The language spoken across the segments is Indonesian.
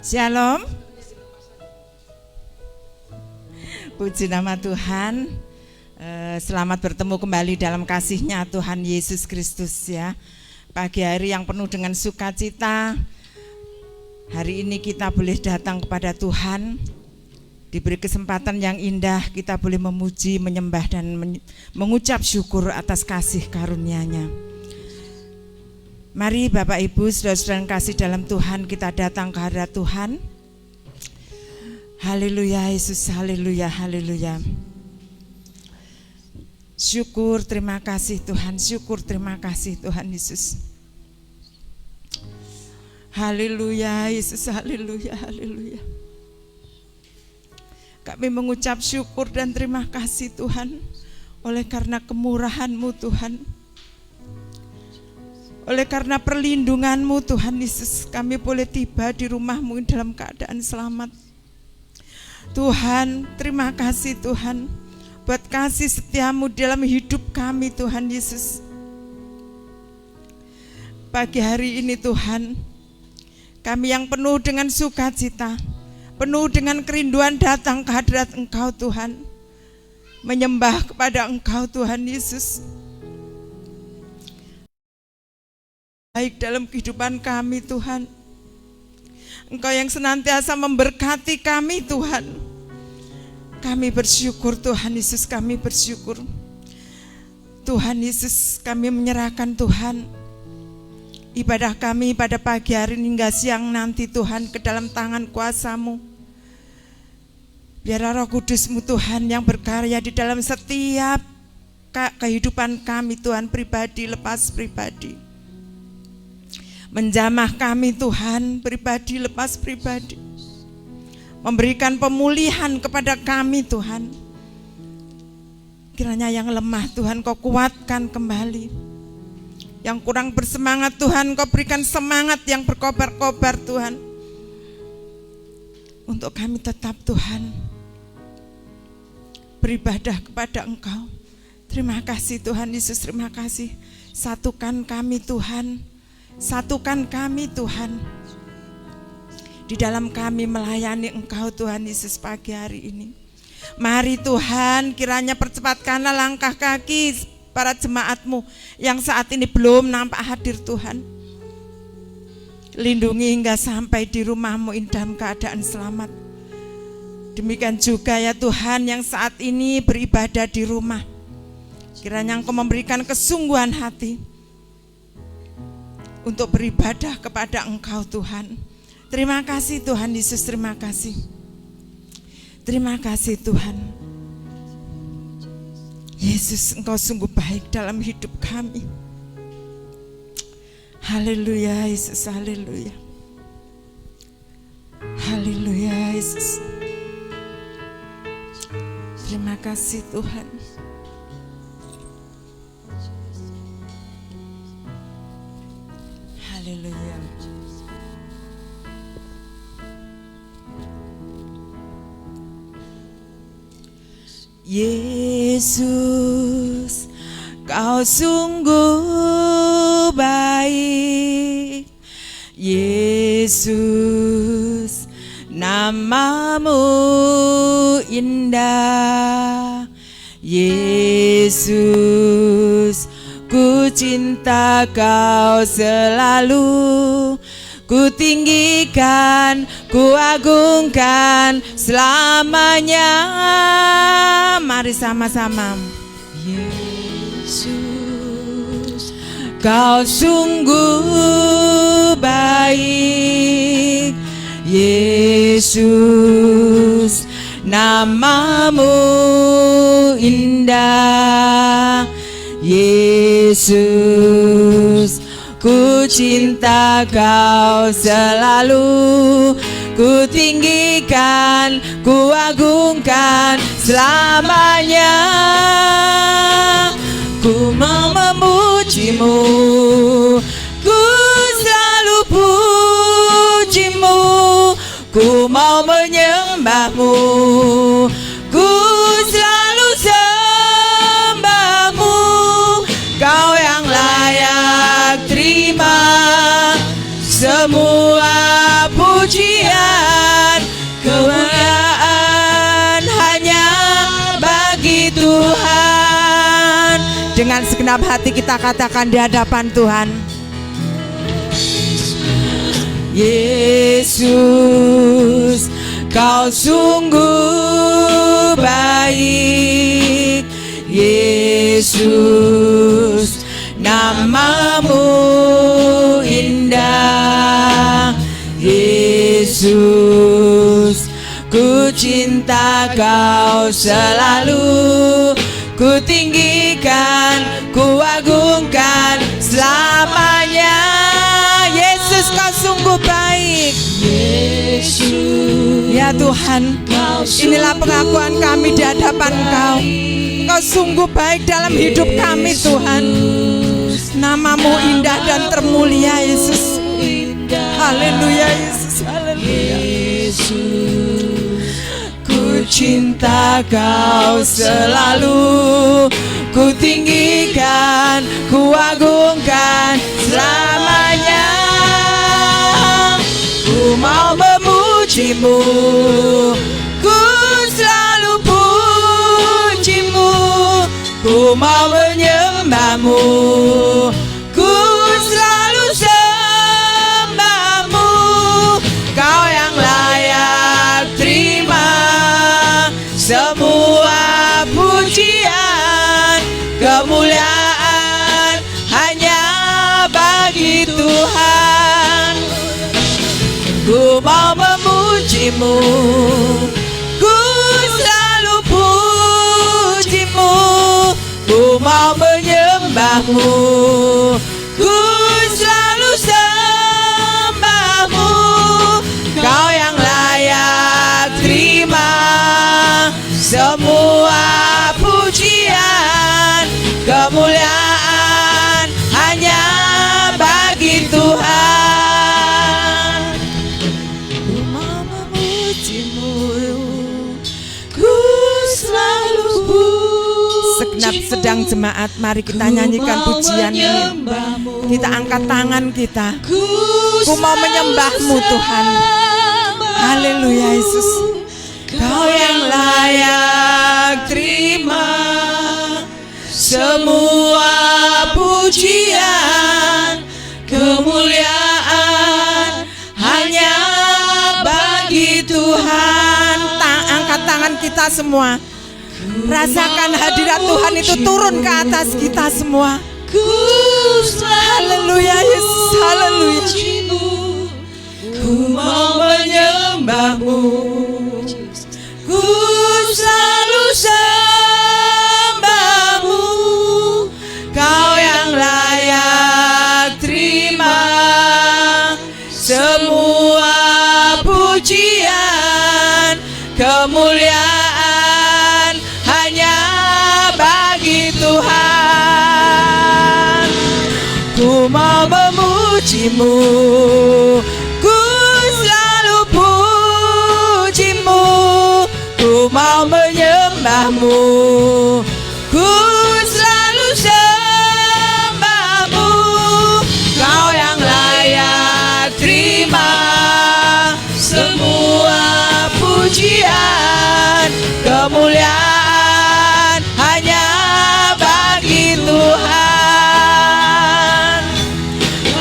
Shalom. Puji nama Tuhan. Selamat bertemu kembali dalam kasih-Nya Tuhan Yesus Kristus ya. Pagi hari yang penuh dengan sukacita. Hari ini kita boleh datang kepada Tuhan. Diberi kesempatan yang indah, kita boleh memuji, menyembah dan mengucap syukur atas kasih karunia-Nya. Mari Bapak Ibu, saudara-saudara yang kasih dalam Tuhan, kita datang ke hadirat Tuhan. Haleluya Yesus, haleluya, haleluya. Syukur, terima kasih Tuhan, syukur, terima kasih Tuhan Yesus. Haleluya Yesus, haleluya, haleluya. Kami mengucap syukur dan terima kasih Tuhan, oleh karena kemurahan-Mu Tuhan. Oleh karena perlindungan-Mu Tuhan Yesus, kami boleh tiba di rumah-Mu dalam keadaan selamat. Tuhan, terima kasih Tuhan, buat kasih setia-Mu dalam hidup kami Tuhan Yesus. Pagi hari ini Tuhan, kami yang penuh dengan sukacita, penuh dengan kerinduan datang ke hadirat Engkau Tuhan, menyembah kepada Engkau Tuhan Yesus. Baik dalam kehidupan kami Tuhan, Engkau yang senantiasa memberkati kami Tuhan. Kami bersyukur Tuhan Yesus, kami bersyukur Tuhan Yesus. Kami menyerahkan Tuhan ibadah kami pada pagi hari hingga siang nanti Tuhan ke dalam tangan kuasa-Mu. Biar Roh Kudus-Mu Tuhan yang berkarya di dalam setiap kehidupan kami Tuhan, pribadi lepas pribadi. Menjamah kami Tuhan, pribadi lepas pribadi. Memberikan pemulihan kepada kami Tuhan. Kiranya yang lemah Tuhan Kau kuatkan kembali. Yang kurang bersemangat Tuhan Kau berikan semangat yang berkobar-kobar Tuhan. Untuk kami tetap Tuhan beribadah kepada Engkau. Terima kasih Tuhan Yesus, terima kasih. Satukan kami Tuhan. Satukan kami Tuhan di dalam kami melayani Engkau Tuhan Yesus pagi hari ini. Mari Tuhan, kiranya percepatkanlah langkah kaki para jemaat-Mu yang saat ini belum nampak hadir Tuhan. Lindungi hingga sampai di rumah-Mu dalam keadaan selamat. Demikian juga ya Tuhan yang saat ini beribadah di rumah. Kiranya Engkau memberikan kesungguhan hati untuk beribadah kepada Engkau Tuhan. Terima kasih Tuhan Yesus, terima kasih. Terima kasih Tuhan. Yesus, Engkau sungguh baik dalam hidup kami. Haleluya Yesus, haleluya. Haleluya Yesus. Terima kasih Tuhan. Haleluya. Yesus, Kau sungguh baik. Yesus, nama-Mu indah. Yesus, ku cinta Kau selalu, ku tinggikan, ku agungkan selamanya. Mari sama-sama. Yesus, Kau sungguh baik. Yesus, nama-Mu indah. Yesus, ku cinta Kau selalu, ku tinggikan, ku agungkan selamanya. Ku mau memuji-Mu, ku selalu puji-Mu, ku mau menyembah-Mu, ku selalu sembah-Mu. Kau yang layak terima semua pujian. segenap hati kita katakan di hadapan Tuhan. Yesus, Kau sungguh baik. Yesus, namamu indah. Yesus, ku cinta Kau selalu. Ku tinggikan, ku agungkan selamanya. Yesus, Kau sungguh baik. Yesus, ya Tuhan, inilah pengakuan kami di hadapan Kau. Kau sungguh baik dalam hidup kami Tuhan. Namamu indah dan termulia Yesus. Haleluya Yesus, haleluya. Ku cinta Kau selalu. Ku tinggikan, ku agungkan selamanya. Ku mau memuji-Mu, ku selalu puji-Mu. Ku mau menyembah-Mu, ku selalu sembah-Mu. Kau yang layak terima semua pujian, kemuliaan hanya bagi Tuhan. Ku mau memuji-Mu, ku selalu puji-Mu. Ku mau menyembah-Mu, ku selalu sembah-Mu. Kau yang layak terima semua pujian, kemuliaan hanya bagi Tuhan. Ku mau memuji-Mu, ku selalu puji-Mu. Segenap sedang jemaat, mari kita nyanyikan pujian ini. Kita angkat tangan kita. Ku mau menyembah-Mu Tuhan. Haleluya Yesus. Kau yang layak terima semua pujian, kemuliaan hanya bagi Tuhan. Angkat tangan kita semua. Rasakan hadirat Tuhan itu turun ke atas kita semua. Haleluya Yesus, haleluya. Ku mau menyembah-Mu, ku selalu sembah-Mu. Kau yang layak terima semua pujian, kemuliaan hanya bagi Tuhan. Ku mau memuji-Mu, ku selalu puji-Mu. Ku mau menyembah-Mu, ku selalu sembah-Mu. Kau yang layak terima semua pujian, kemuliaan hanya bagi Tuhan.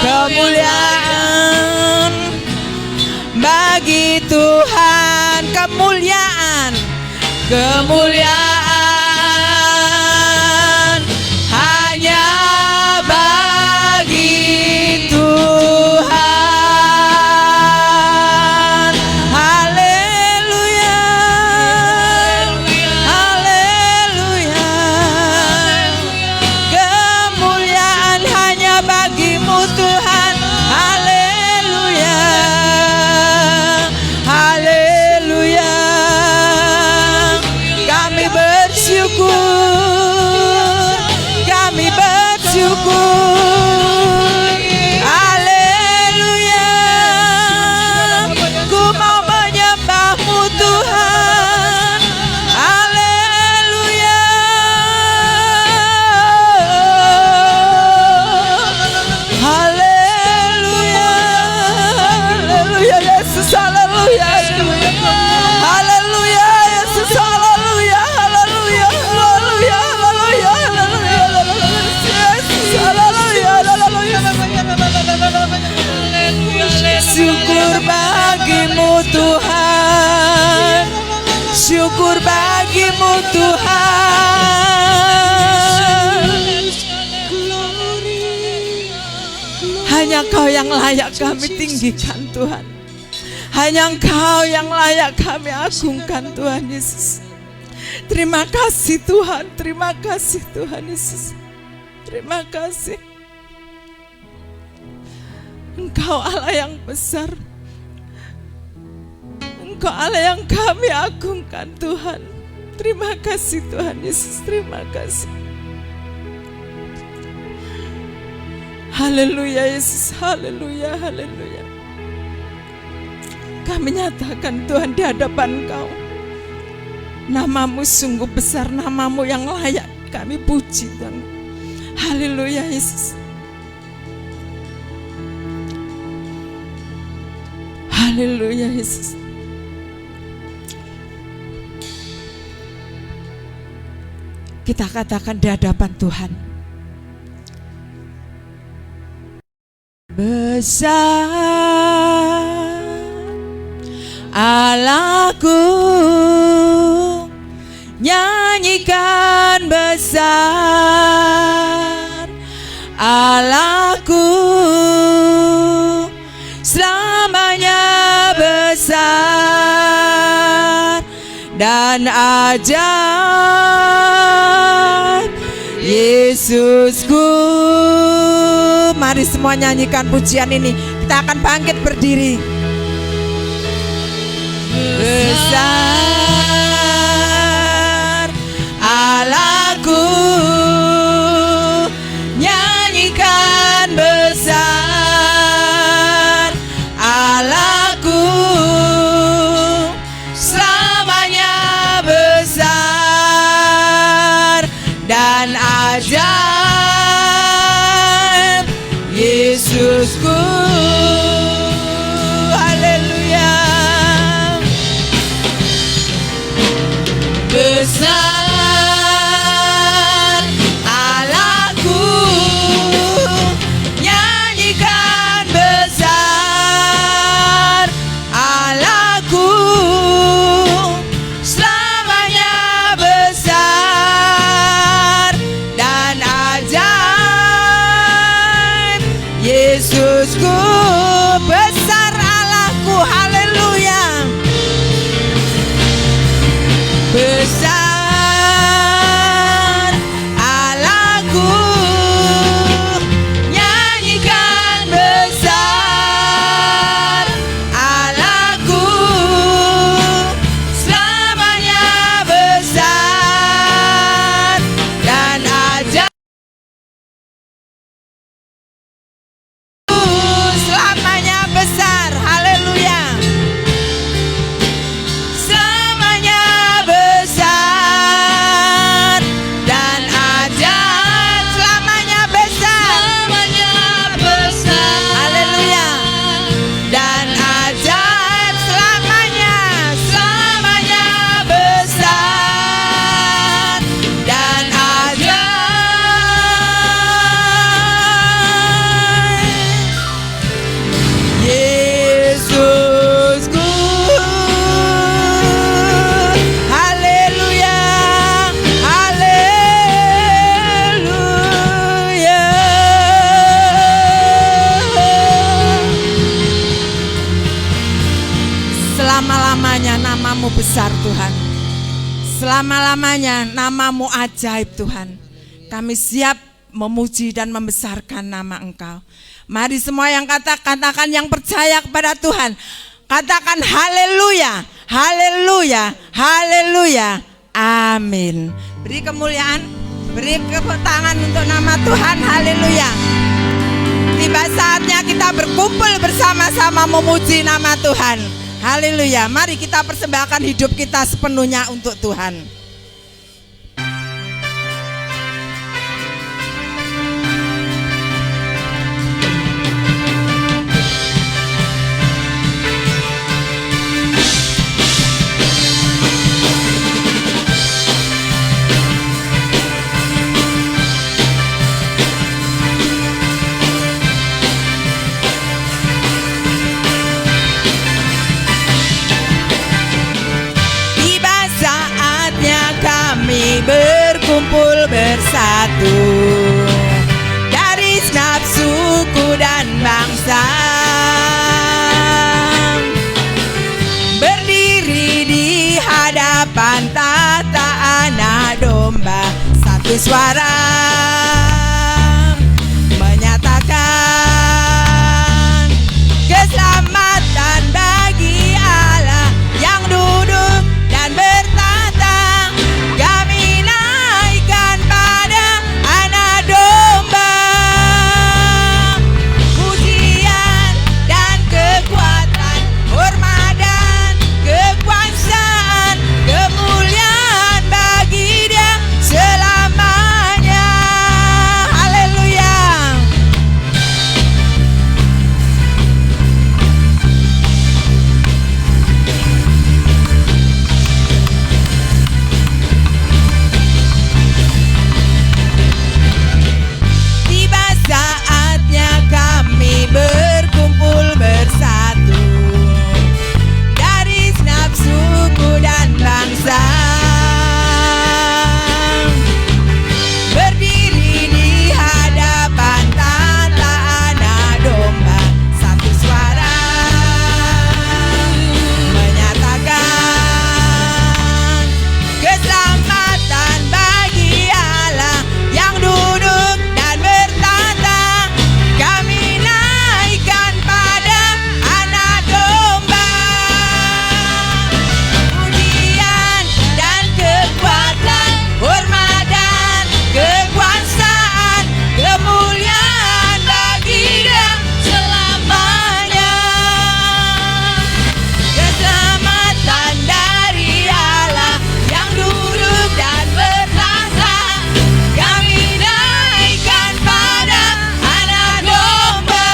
Kemuliaan bagi Tuhan, kemuliaan, kemuliaan hanya bagi Tuhan. Haleluya, haleluya. Kemuliaan hanya bagi-Mu Tuhan. Haleluya, haleluya. Kami bersyukur, kami bersyukur. Haleluya. Ku mau menyembah-Mu Tuhan. Haleluya. Haleluya. Haleluya Yesus, haleluya. Haleluya Yesus, haleluya. Haleluya, haleluya, haleluya, haleluya, haleluya. hanya Kau yang layak kami tinggikan Tuhan. Hanya Engkau yang layak kami agungkan Tuhan Yesus. Terima kasih Tuhan, terima kasih Tuhan Yesus. Terima kasih. Engkau Allah yang besar. Engkau Allah yang kami agungkan Tuhan. Terima kasih Tuhan Yesus, terima kasih. Haleluya Yesus, haleluya, haleluya. Kami nyatakan Tuhan di hadapan Engkau, nama-Mu sungguh besar, nama-Mu yang layak kami puji Tuhan. Haleluya Yesus. Haleluya Yesus. Kita katakan di hadapan Tuhan, besar Allahku, nyanyikan besar Allahku, selamanya besar dan ajaib Yesusku. Mari semua nyanyikan pujian ini. Kita akan bangkit berdiri. Besar Allahku, nyanyikan besar Allahku, selamanya besar dan ajaib Yesusku. Haleluya. Besar Allahku, nyanyikan besar Allahku, selamanya besar dan ajaib Yesusku. Besar Allahku, haleluya. Besar Allahku, nyanyikan besar Allahku, selamanya besar dan ajaib. Selamanya besar, haleluya. Selamanya besar dan ajaib. Selamanya besar, selamanya besar, haleluya. Dan ajaib selamanya, selamanya besar dan ajaib Yesusku. Haleluya, haleluya. Selama-lamanya nama-Mu besar Tuhan. Selama-lamanya nama-Mu ajaib Tuhan. Kami siap memuji dan membesarkan nama Engkau. Mari semua yang katakan yang percaya kepada Tuhan, katakan haleluya, haleluya, haleluya, amin. Beri kemuliaan, beri tepuk tangan untuk nama Tuhan, haleluya. Tiba saatnya kita berkumpul bersama-sama memuji nama Tuhan, haleluya. Mari kita persembahkan hidup kita sepenuhnya untuk Tuhan. Berkumpul bersatu dari segenap suku dan bangsa. kuasa, berdiri di hadapan tahta Anak Domba, satu suara menyatakan keselamatan bagi Allah yang duduk dan bertata. Kami naikkan pada Anak Domba pujian dan kekuatan, hormat dan kekuasaan, kemuliaan bagi Dia selamanya. Haleluya. Tiba saatnya kami berkumpul bersatu dari segenap suku dan bangsa, berdiri di hadapan tahta Anak Domba, satu suara menyatakan keselamatan bagi Allah yang duduk dan bertata. Kami naikkan pada Anak Domba pujian dan kekuatan, hormat dan kekuasaan, kemuliaan bagi Dia selamanya. Keselamatan dari Allah yang duduk dan bertata. Kami naikkan pada Anak Domba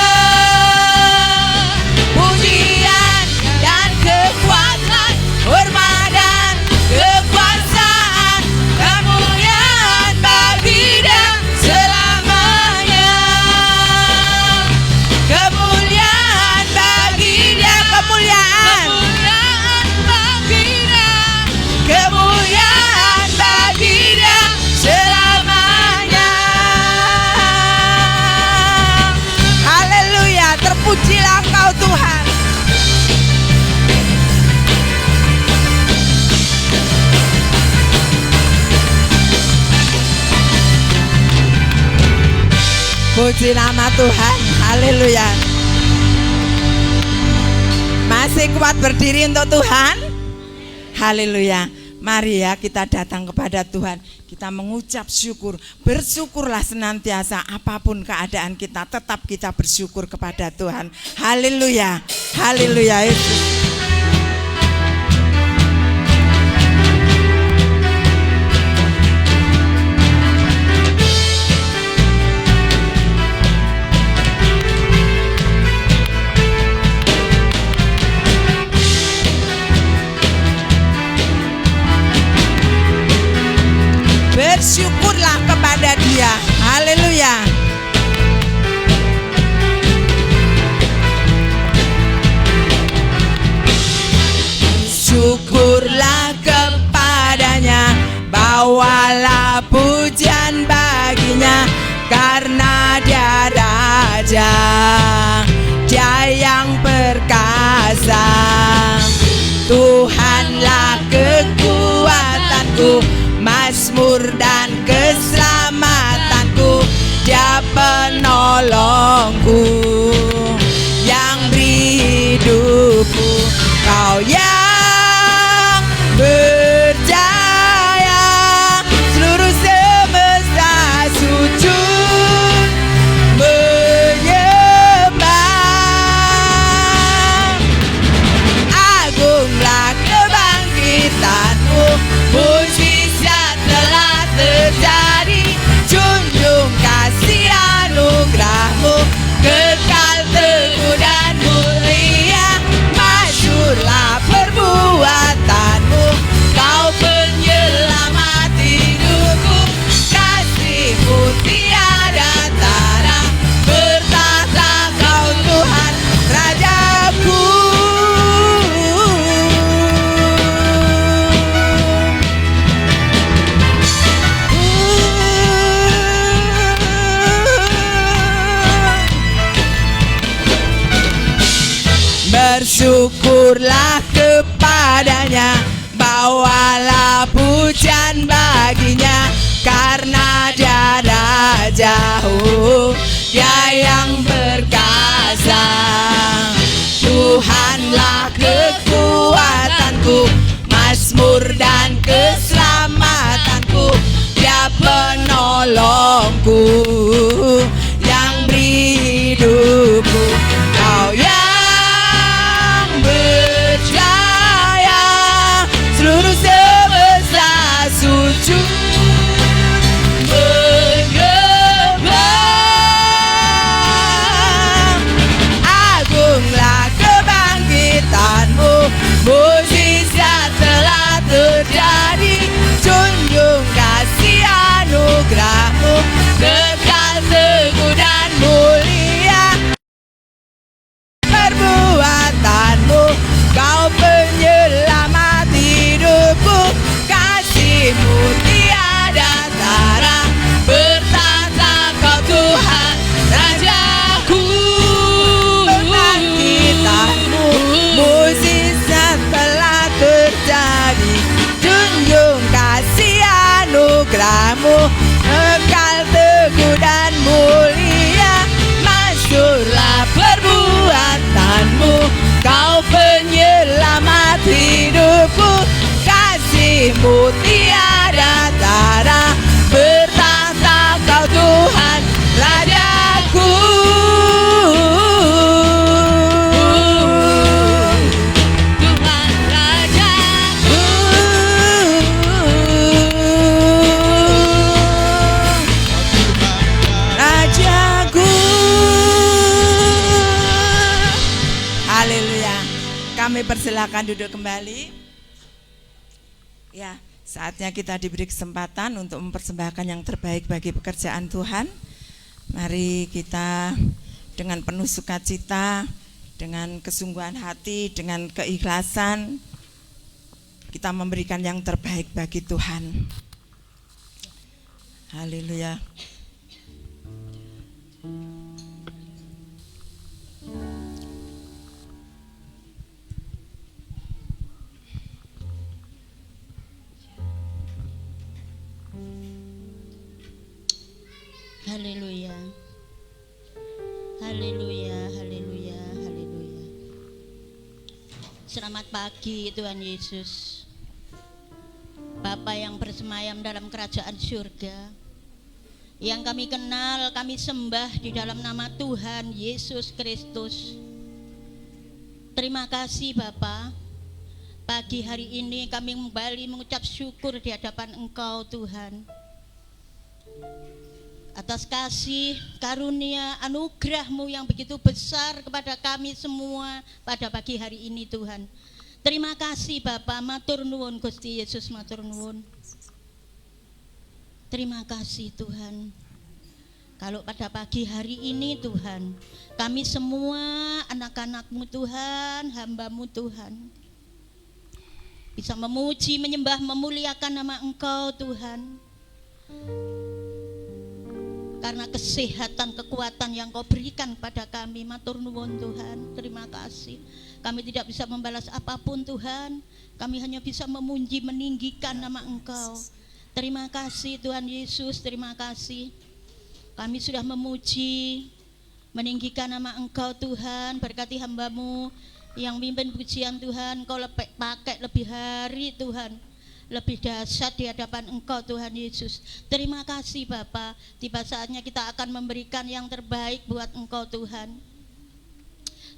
pujian dan kekuatan, hormat dan kekuasaan, kemuliaan bagi Dia selamanya. Kemuliaan bagi Dia, kemuliaan bagi Dia, kemuliaan bagi Dia selamanya. Haleluya, terpujilah Engkau Tuhan. Puji nama Tuhan. Haleluya. Masih kuat berdiri untuk Tuhan? Haleluya. Mari ya kita datang kepada Tuhan. Kita mengucap syukur. Bersyukurlah senantiasa apapun keadaan kita. Tetap kita bersyukur kepada Tuhan. Haleluya. Haleluya Yesus. Bersyukurlah kepada Dia. Haleluya. Syukurlah kepadanya, bawalah pujian baginya, karena Dia Raja, Dia yang perkasa. Tuhanlah kekuatanku, mazmur dan keselamatanku, Dia penolongku yang beri hidupku. Kau yang berjaya, seluruh semesta sujud menyembah. Agunglah kebangkitanmu, mujizat telah terjadi. Junjung kasih anugerahmu kekal Mazmurlah kepadanya, bawalah pujian baginya, karena dia Raja, dia yang perkasa. Tuhanlah kekuatanku, Mazmur dan keselamatanku, dia penolongku yang beri hidupku. Kau yang berjaya, seluruh semesta sujud menyembah. Agunglah kebangkitanmu, mukjizat telah terjadi. Junjung kasih anugerahmu, kekal teguh dan mulia perbuatanmu. Kau penyelamat hidupku, kasihmu tiada tara. Bertata kau Tuhan Rajaku, kebangkitanmu, mukjizat telah terjadi. Junjung kasih anugerahmu, kekal teguh dan mulia. Masyhurlah perbuatanmu, kau penyelamat hidupku, kasihmu tiada tara. Bertahta kau Tuhan Rajaku, Tuhan Rajaku. Rajaku. Haleluya. Kami persilakan duduk kembali. Ya, saatnya kita diberi kesempatan untuk mempersembahkan yang terbaik bagi pekerjaan Tuhan. Mari kita dengan penuh sukacita, dengan kesungguhan hati, dengan keikhlasan, kita memberikan yang terbaik bagi Tuhan. Haleluya. Haleluya. Haleluya, haleluya, haleluya. Selamat pagi Tuhan Yesus. Bapa yang bersemayam dalam kerajaan surga, yang kami kenal, kami sembah di dalam nama Tuhan Yesus Kristus. Terima kasih Bapa. Pagi hari ini kami kembali mengucap syukur di hadapan Engkau Tuhan, atas kasih, karunia, anugerah-Mu yang begitu besar kepada kami semua pada pagi hari ini Tuhan. Terima kasih Bapa, matur nuwun Gusti Yesus, matur nuwun. Terima kasih Tuhan. Kalau pada pagi hari ini Tuhan, kami semua anak-anak-Mu Tuhan, hamba-Mu Tuhan, bisa memuji, menyembah, memuliakan nama Engkau Tuhan. Karena kesehatan, kekuatan yang Kau berikan kepada kami, matur nuwun Tuhan. Terima kasih. Kami tidak bisa membalas apapun Tuhan, kami hanya bisa memuji, meninggikan nama Engkau. Terima kasih Tuhan Yesus, terima kasih. Kami sudah memuji, meninggikan nama Engkau Tuhan. Berkati hamba-Mu yang mimpin pujian Tuhan, Kau pakai lebih hari Tuhan, lebih dahsyat di hadapan Engkau Tuhan Yesus. Terima kasih Bapa. Tiba saatnya kita akan memberikan yang terbaik buat Engkau Tuhan.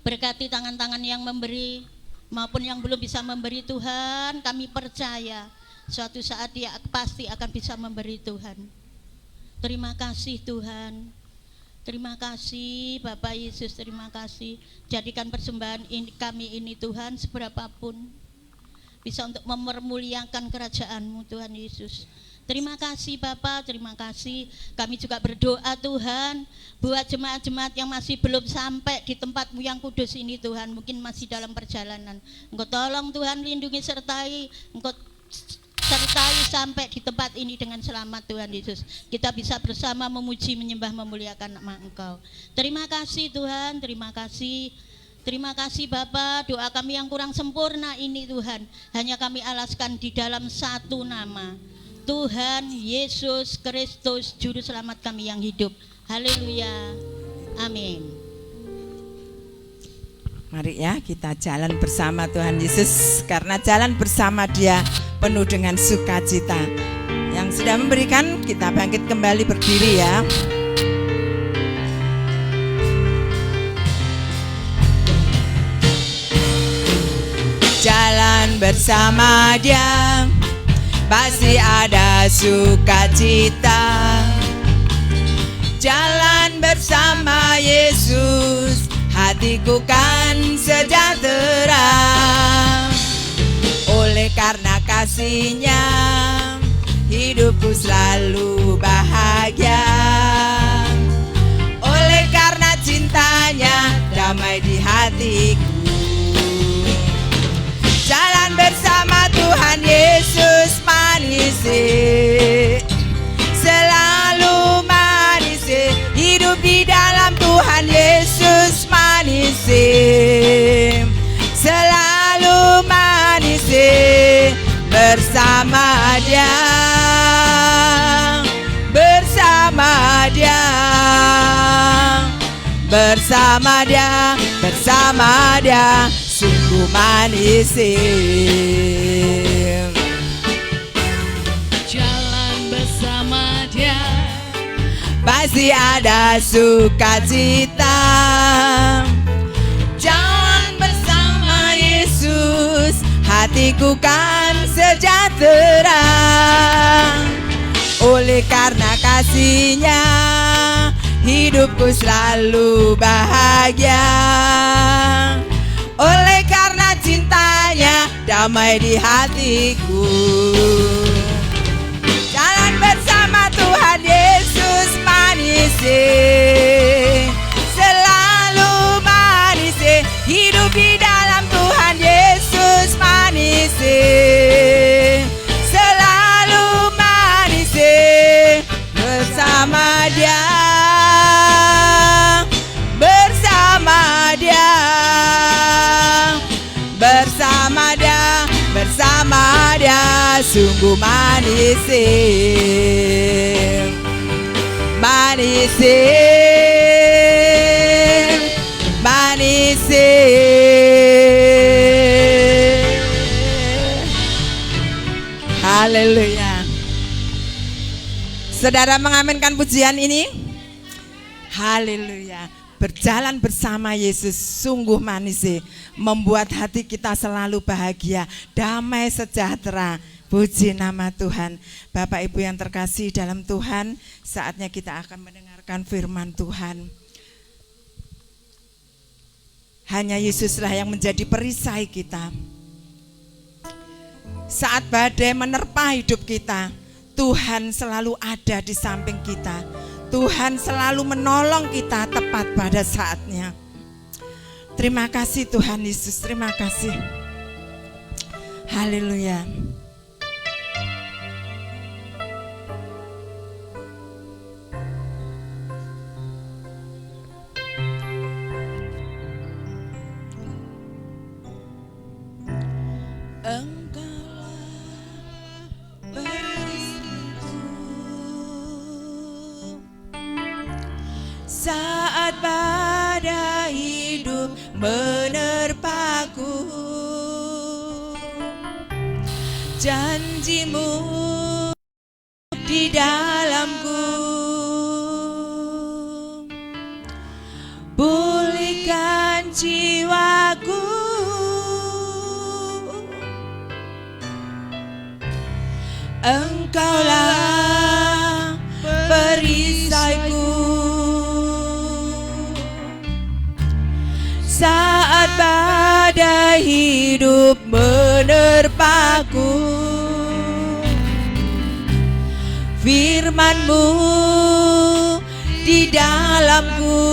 Berkati tangan-tangan yang memberi maupun yang belum bisa memberi Tuhan. Kami percaya suatu saat dia pasti akan bisa memberi Tuhan. Terima kasih Tuhan. Terima kasih Bapak Yesus, terima kasih. Jadikan persembahan ini, kami ini Tuhan, seberapapun bisa untuk mempermuliakan kerajaan-Mu Tuhan Yesus. Terima kasih Bapa, terima kasih. Kami juga berdoa Tuhan buat jemaat-jemaat yang masih belum sampai di tempat-Mu yang kudus ini Tuhan, mungkin masih dalam perjalanan. Engkau tolong Tuhan, lindungi sertai, Engkau sertai sampai di tempat ini dengan selamat Tuhan Yesus. Kita bisa bersama memuji, menyembah, memuliakan nama Engkau. Terima kasih Tuhan, terima kasih. Terima kasih Bapa, doa kami yang kurang sempurna ini Tuhan, hanya kami alaskan di dalam satu nama, Tuhan Yesus Kristus, Juru Selamat kami yang hidup. Haleluya, amin. Mari ya kita jalan bersama Tuhan Yesus, karena jalan bersama Dia penuh dengan sukacita. Yang sudah memberikan, kita bangkit kembali berdiri ya. Jalan bersama Dia pasti ada sukacita. Jalan bersama Yesus, hatiku kan sejahtera. Oleh karena kasih-Nya, hidupku selalu bahagia. Oleh karena cintanya, damai di hatiku. Jalan bersama Tuhan Yesus manis, selalu manis. Hidup di dalam Tuhan Yesus manis, selalu manis. Bersama Dia, bersama Dia, bersama Dia, bersama Dia, sungguh manis. Jalan bersama Dia pasti ada sukacita. Jalan bersama Yesus, hatiku kan sejahtera. Oleh karena kasih-Nya, hidupku selalu bahagia. Oleh karena cintanya, damai di hatiku. Jalan bersama Tuhan Yesus manis, selalu manis. Hidup di dalam Tuhan Yesus manis, selalu manis. Bersama Dia, bersama Dia, bersama Dia, bersama Dia, sungguh manis. Manis, manis. Haleluya. Saudara mengaminkan pujian ini? Haleluya. Berjalan bersama Yesus sungguh manis, membuat hati kita selalu bahagia, damai sejahtera. Puji nama Tuhan. Bapak Ibu yang terkasih dalam Tuhan, saatnya kita akan mendengarkan firman Tuhan. Hanya Yesuslah yang menjadi perisai kita. Saat badai menerpa hidup kita, Tuhan selalu ada di samping kita. Tuhan selalu menolong kita tepat pada saatnya. Terima kasih Tuhan Yesus, terima kasih. Haleluya. Saat badai hidup menerpaku, janji-Mu di dalamku, pulihkan jiwaku. Engkaulah perisaiku. Saat badai hidup menerpaku, firman-Mu di dalamku,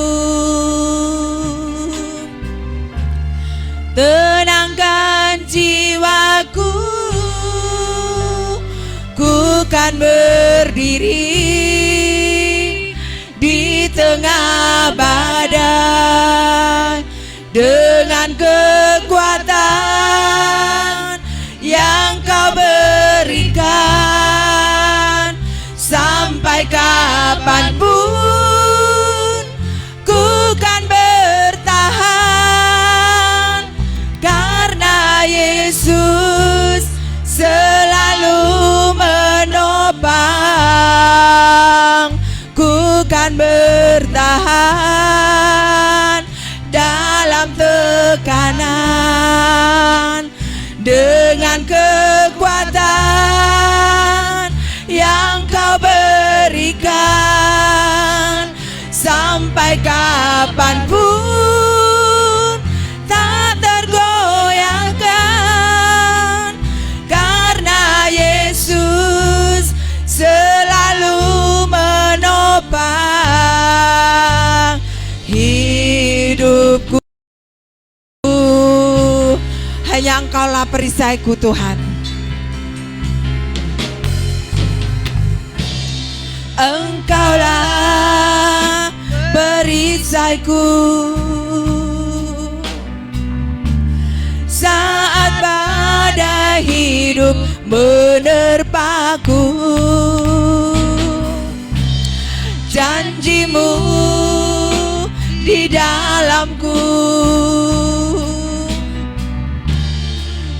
tenangkan jiwaku. Ku kan berdiri di tengah badai dengan menopang. Ku kan bertahan dalam tekanan dengan kekuatan yang Kau berikan. Sampai kapanpun tak tergoyahkan, karena Yesus selalu menopang hidupku. Hanya Engkaulah perisaiku Tuhan. Engkaulah perisaiku saat badai hidup menerpaku. Janji-Mu di dalamku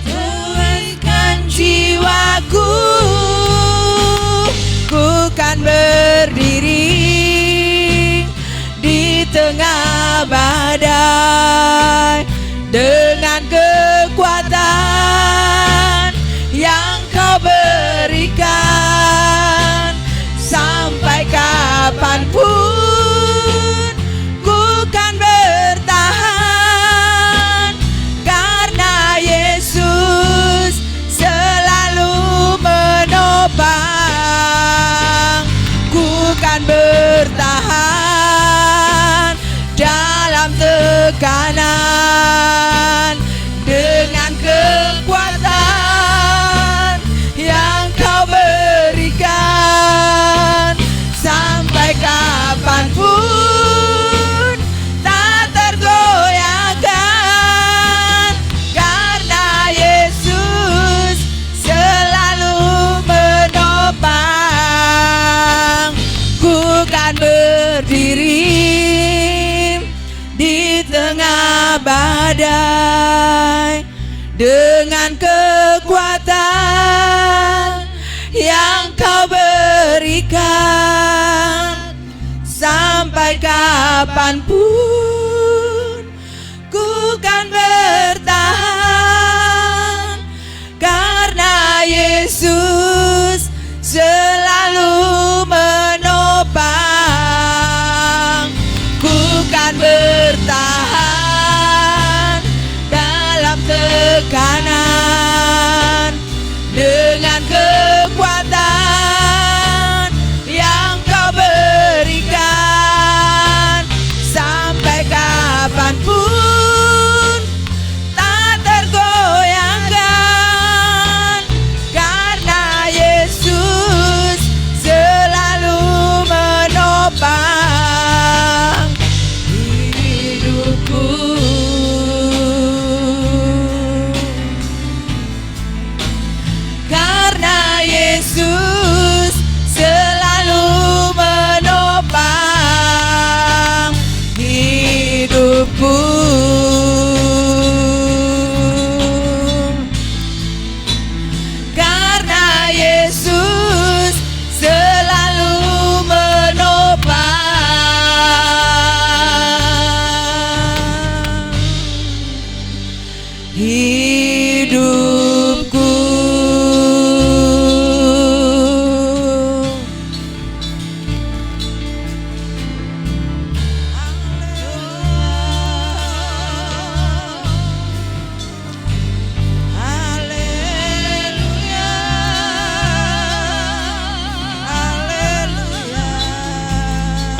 teguhkan jiwaku. Ku kan berdiri di tengah badai dengan kekuatan yang Kau berikan. Sampai kapanpun ku kan bertahan, karena Yesus selalu menopang. Ku kan bertahan dalam tekanan dengan kekuatan yang Kau berikan. Sampai kapanpun tak tergoyahkan, karena Yesus selalu menopang. Ku kan berdiri di tengah badai dengan kekuatan yang Kau berikan. Sampai kapanpun ku kan bertahan, karena Yesus selalu menopang. Ku kan bertahan dalam tekanan dengan kekuatan yang Kau berikan. Sampai kapanpun tak tergoyahkan, karena Yesus selalu menopang hidupku. Karena Yesus selalu menopang hidupku. Karena Yesus selalu menopang hidupku.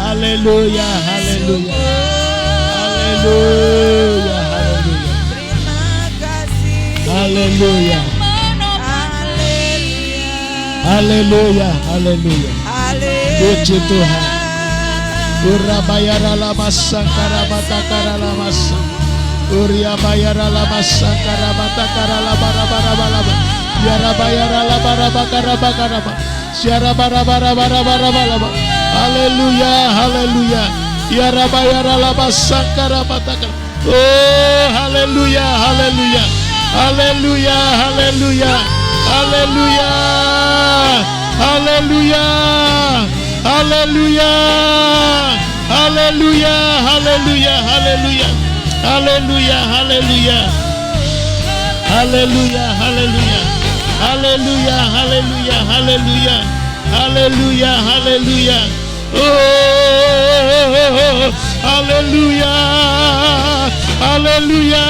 Haleluya, Haleluya, haleluya. Haleluya, haleluya. terima kasih. Haleluya. Haleluya, Haleluya, haleluya. Puji Tuhan. Urabayara lama sangkara mata kara lama Uria bayara lama sangkara mata kara lama raba raba lama. Yara bayara lama raba karaba karaba. Siara bara bara bara bara lama. Haleluya, haleluya. Yara bayara lama sangkara mata kara. Oh, haleluya, haleluya. Haleluya, haleluya. Haleluya. Haleluya. Haleluya. Haleluya. Haleluya. Haleluya. Haleluya. Haleluya. Haleluya. Haleluya. Haleluya. Haleluya. Haleluya. Haleluya. Haleluya. Oh, haleluya. Haleluya.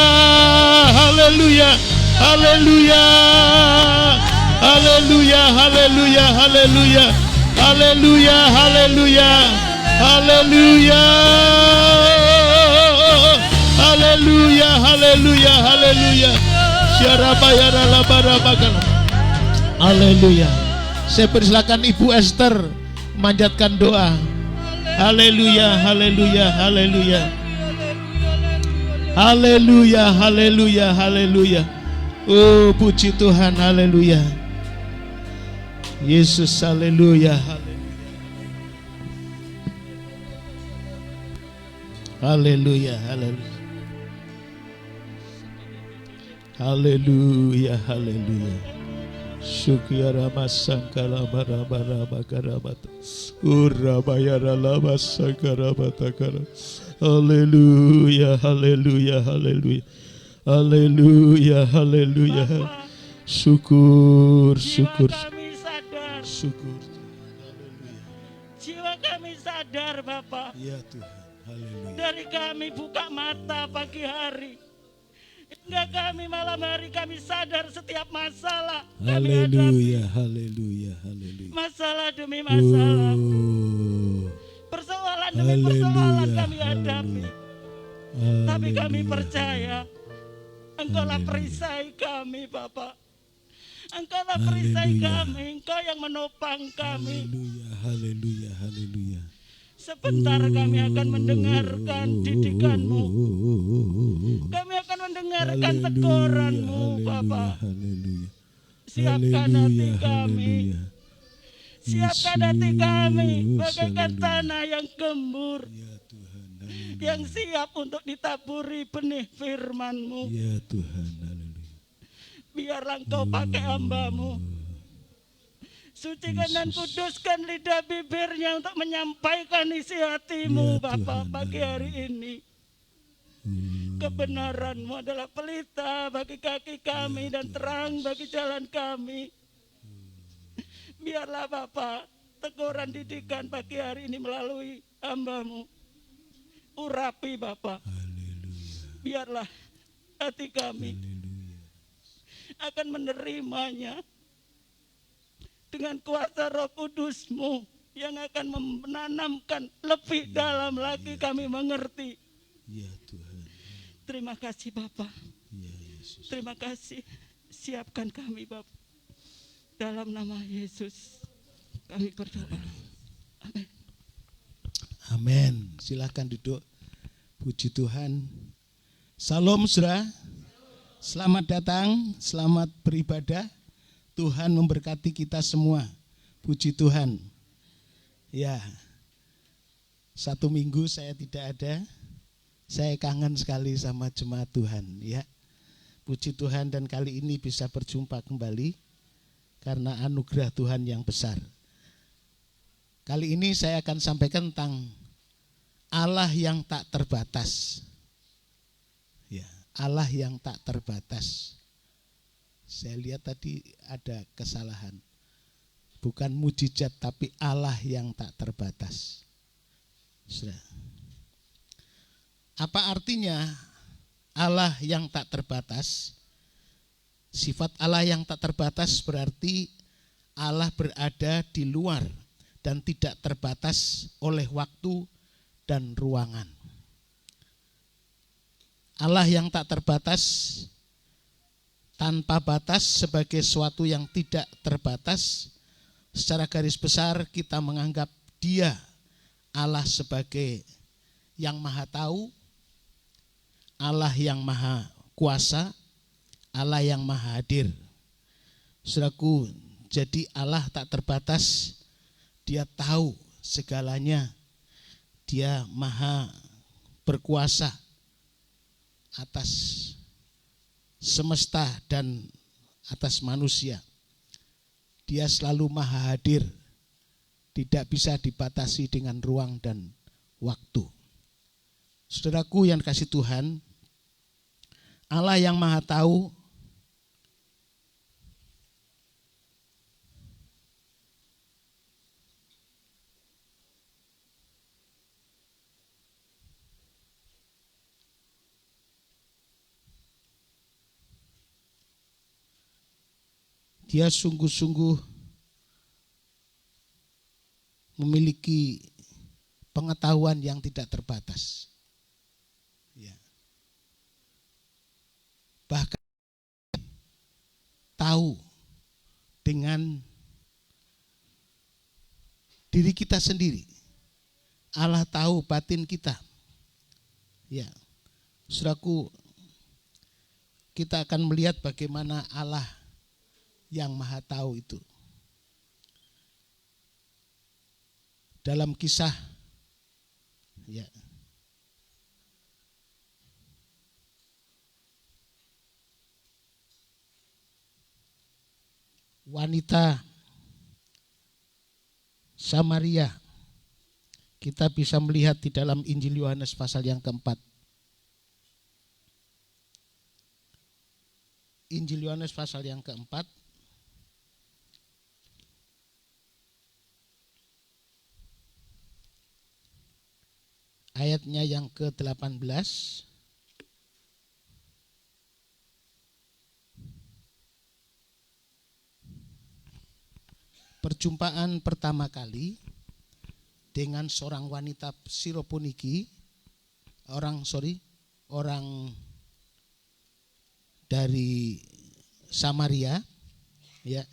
Haleluya. Haleluya. Haleluya. Haleluya. Haleluya. Haleluya. Haleluya. Haleluya. Haleluya. Haleluya. Haleluya. Haleluya. Saya persilakan Ibu Esther memanjatkan doa. Haleluya. Haleluya. Haleluya. Haleluya. Haleluya. Haleluya. Oh, puji Tuhan. Haleluya. Yesus. Haleluya. Haleluya. Haleluya. Haleluya. Haleluya. Syukyara masangkala barabara bakarabata. Urabayara lama sangkara batakara. Haleluya. Haleluya. Haleluya. Haleluya. Haleluya. Syukur. Syukur. Kami sadar. Syukur. Jiwa kami sadar, Bapak. Ya Tuhan. Haleluya. Dari kami buka mata pagi hari, hingga kami malam hari kami sadar setiap masalah kami hadapi. Haleluya. Haleluya. Haleluya. Masalah demi masalah, Oh. persoalan demi persoalan kami hadapi. Haleluya. Tapi kami Haleluya. percaya Engkaulah Haleluya. perisai kami, Bapak. Engkaulah perisai Haleluya. kami, Engkau yang menopang kami. Haleluya. Haleluya. Haleluya. Sebentar kami akan mendengarkan didikan-Mu. Kami akan mendengarkan teguran-Mu, Bapak. Haleluya. Siapkan hati kami. Haleluya. Siapkan hati kami Yesus, bagaikan haleluya. tanah yang gembur, Ya Tuhan. Haleluya. yang siap untuk ditaburi benih firman-Mu. Ya Tuhan. Haleluya. Biarlah Engkau pakai hamba-Mu. Sucikan dan kuduskan lidah bibirnya untuk menyampaikan isi hati-Mu, Ya Bapak, Tuhan, pagi hari ini. Kebenaran-Mu adalah pelita bagi kaki kami dan terang bagi jalan kami. Biarlah Bapak, teguran didikan pagi hari ini melalui hamba-Mu. Urapi Bapak. Biarlah hati kami akan menerimanya dengan kuasa Roh Kudus-Mu yang akan menanamkan lebih dalam lagi kami mengerti. Ya Tuhan. Terima kasih Bapak. Ya Yesus. Terima kasih. Siapkan kami Bapak. Dalam nama Yesus kami berdoa. Amin. Amin. Silakan duduk. Puji Tuhan. Salam saudara. Selamat datang, selamat beribadah. Tuhan memberkati kita semua. Puji Tuhan. Ya. 1 minggu saya tidak ada. Saya kangen sekali sama jemaat Tuhan, ya. Puji Tuhan, dan kali ini bisa berjumpa kembali karena anugerah Tuhan yang besar. Kali ini saya akan sampaikan tentang Allah yang tak terbatas. Ya, Allah yang tak terbatas. Saya lihat tadi ada kesalahan. Bukan mujizat tapi Allah yang tak terbatas. Sudah. Apa artinya Allah yang tak terbatas? Sifat Allah yang tak terbatas berarti Allah berada di luar dan tidak terbatas oleh waktu dan ruangan. Allah yang tak terbatas, tanpa batas sebagai sesuatu yang tidak terbatas. Secara garis besar kita menganggap Dia Allah sebagai yang maha tahu, Allah yang maha kuasa, Allah yang maha hadir. Saudaraku, jadi Allah tak terbatas, Dia tahu segalanya, Dia maha berkuasa atas semesta dan atas manusia. Dia selalu maha hadir, tidak bisa dibatasi dengan ruang dan waktu. Saudaraku yang kasih Tuhan, Allah yang maha tahu Dia sungguh-sungguh memiliki pengetahuan yang tidak terbatas. Ya. Bahkan tahu dengan diri kita sendiri. Allah tahu batin kita. Ya. Saudaraku, kita akan melihat bagaimana Allah yang maha tahu itu. Dalam kisah ya, wanita Samaria, kita bisa melihat di dalam Injil Yohanes pasal yang keempat. Injil Yohanes pasal yang keempat, ayatnya yang ke-18. Perjumpaan pertama kali dengan seorang wanita Siroponiki, orang dari Samaria, ya.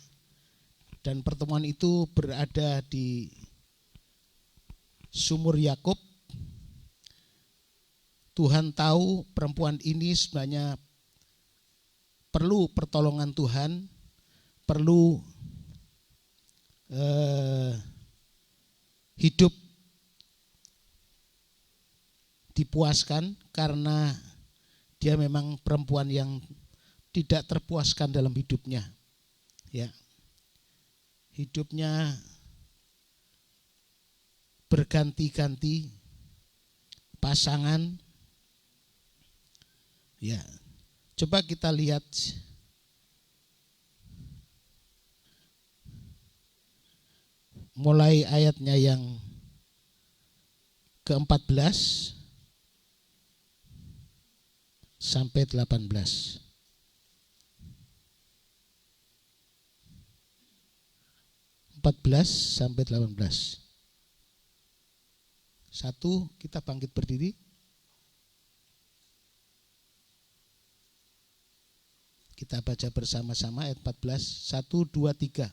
Dan pertemuan itu berada di Sumur Yakub. Tuhan tahu perempuan ini sebenarnya perlu pertolongan Tuhan, perlu hidup dipuaskan karena dia memang perempuan yang tidak terpuaskan dalam hidupnya. Ya. Hidupnya berganti-ganti pasangan. Ya, coba kita lihat mulai ayatnya yang ke-14 sampai 18. 14 sampai 18. Satu, kita bangkit berdiri. Kita baca bersama-sama ayat 14, 1, 2, 3.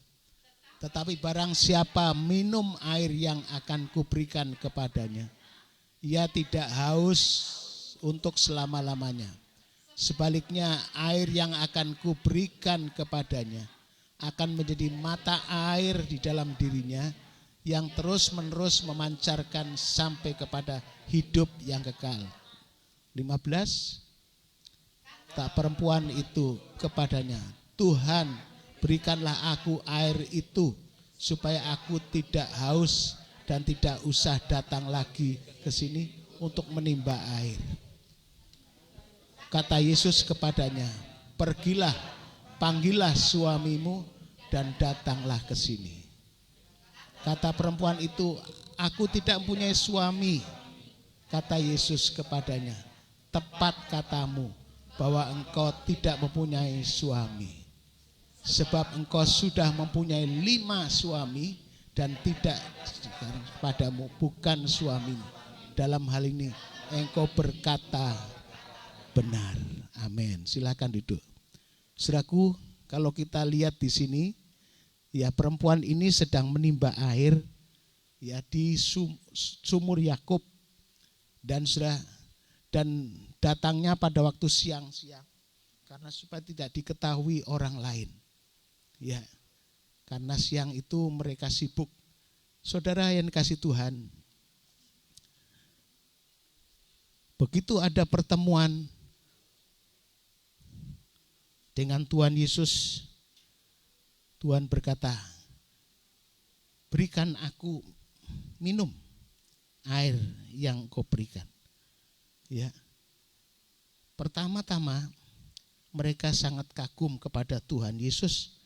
Tetapi barang siapa minum air yang akan kuberikan kepadanya, ia tidak haus untuk selama-lamanya. Sebaliknya air yang akan kuberikan kepadanya akan menjadi mata air di dalam dirinya yang terus-menerus memancarkan sampai kepada hidup yang kekal. 15. Tak perempuan itu kepadanya, Tuhan, berikanlah aku air itu supaya aku tidak haus dan tidak usah datang lagi ke sini untuk menimba air. Kata Yesus kepadanya, pergilah, panggillah suamimu dan datanglah ke sini. Kata perempuan itu, aku tidak mempunyai suami. Kata Yesus kepadanya, tepat katamu bahwa engkau tidak mempunyai suami. Sebab engkau sudah mempunyai 5 suami dan tidak padamu bukan suamimu. Dalam hal ini engkau berkata benar. Amin. Silakan duduk. Saudaraku, kalau kita lihat di sini, ya perempuan ini sedang menimba air ya di Sumur Yakub dan datangnya pada waktu siang-siang karena supaya tidak diketahui orang lain. Ya, karena siang itu mereka sibuk. Saudara yang kasih Tuhan, begitu ada pertemuan dengan Tuhan Yesus, Tuhan berkata, berikan aku minum air yang kau berikan. Ya. Pertama-tama mereka sangat kagum kepada Tuhan Yesus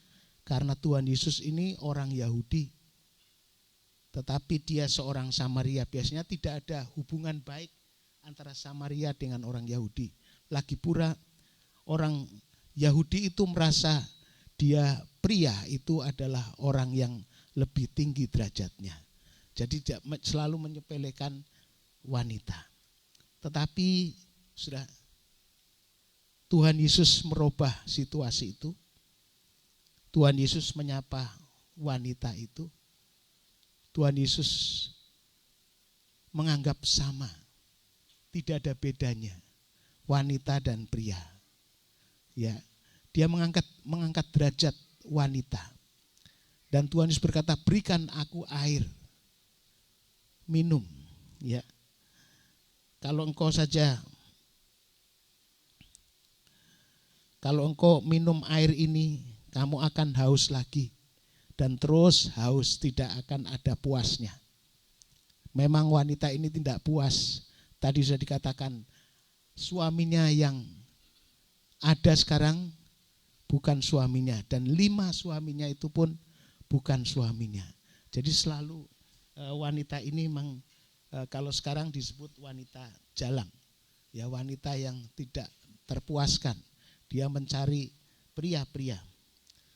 karena Tuhan Yesus ini orang Yahudi. Tetapi dia seorang Samaria. Biasanya tidak ada hubungan baik antara Samaria dengan orang Yahudi. Lagi pula orang Yahudi itu merasa dia pria itu adalah orang yang lebih tinggi derajatnya. Jadi selalu menyepelekan wanita. Tetapi sudah Tuhan Yesus merubah situasi itu. Tuhan Yesus menyapa wanita itu. Tuhan Yesus menganggap sama. Tidak ada bedanya wanita dan pria. Ya, dia mengangkat derajat wanita. Dan Tuhan Yesus berkata, berikan aku air minum. Ya, kalau engkau minum air ini, kamu akan haus lagi. Dan terus haus, tidak akan ada puasnya. Memang wanita ini tidak puas. Tadi sudah dikatakan, suaminya yang ada sekarang bukan suaminya. Dan 5 suaminya itu pun bukan suaminya. Jadi selalu wanita ini memang kalau sekarang disebut wanita jalang. Ya, wanita yang tidak terpuaskan. Dia mencari pria-pria.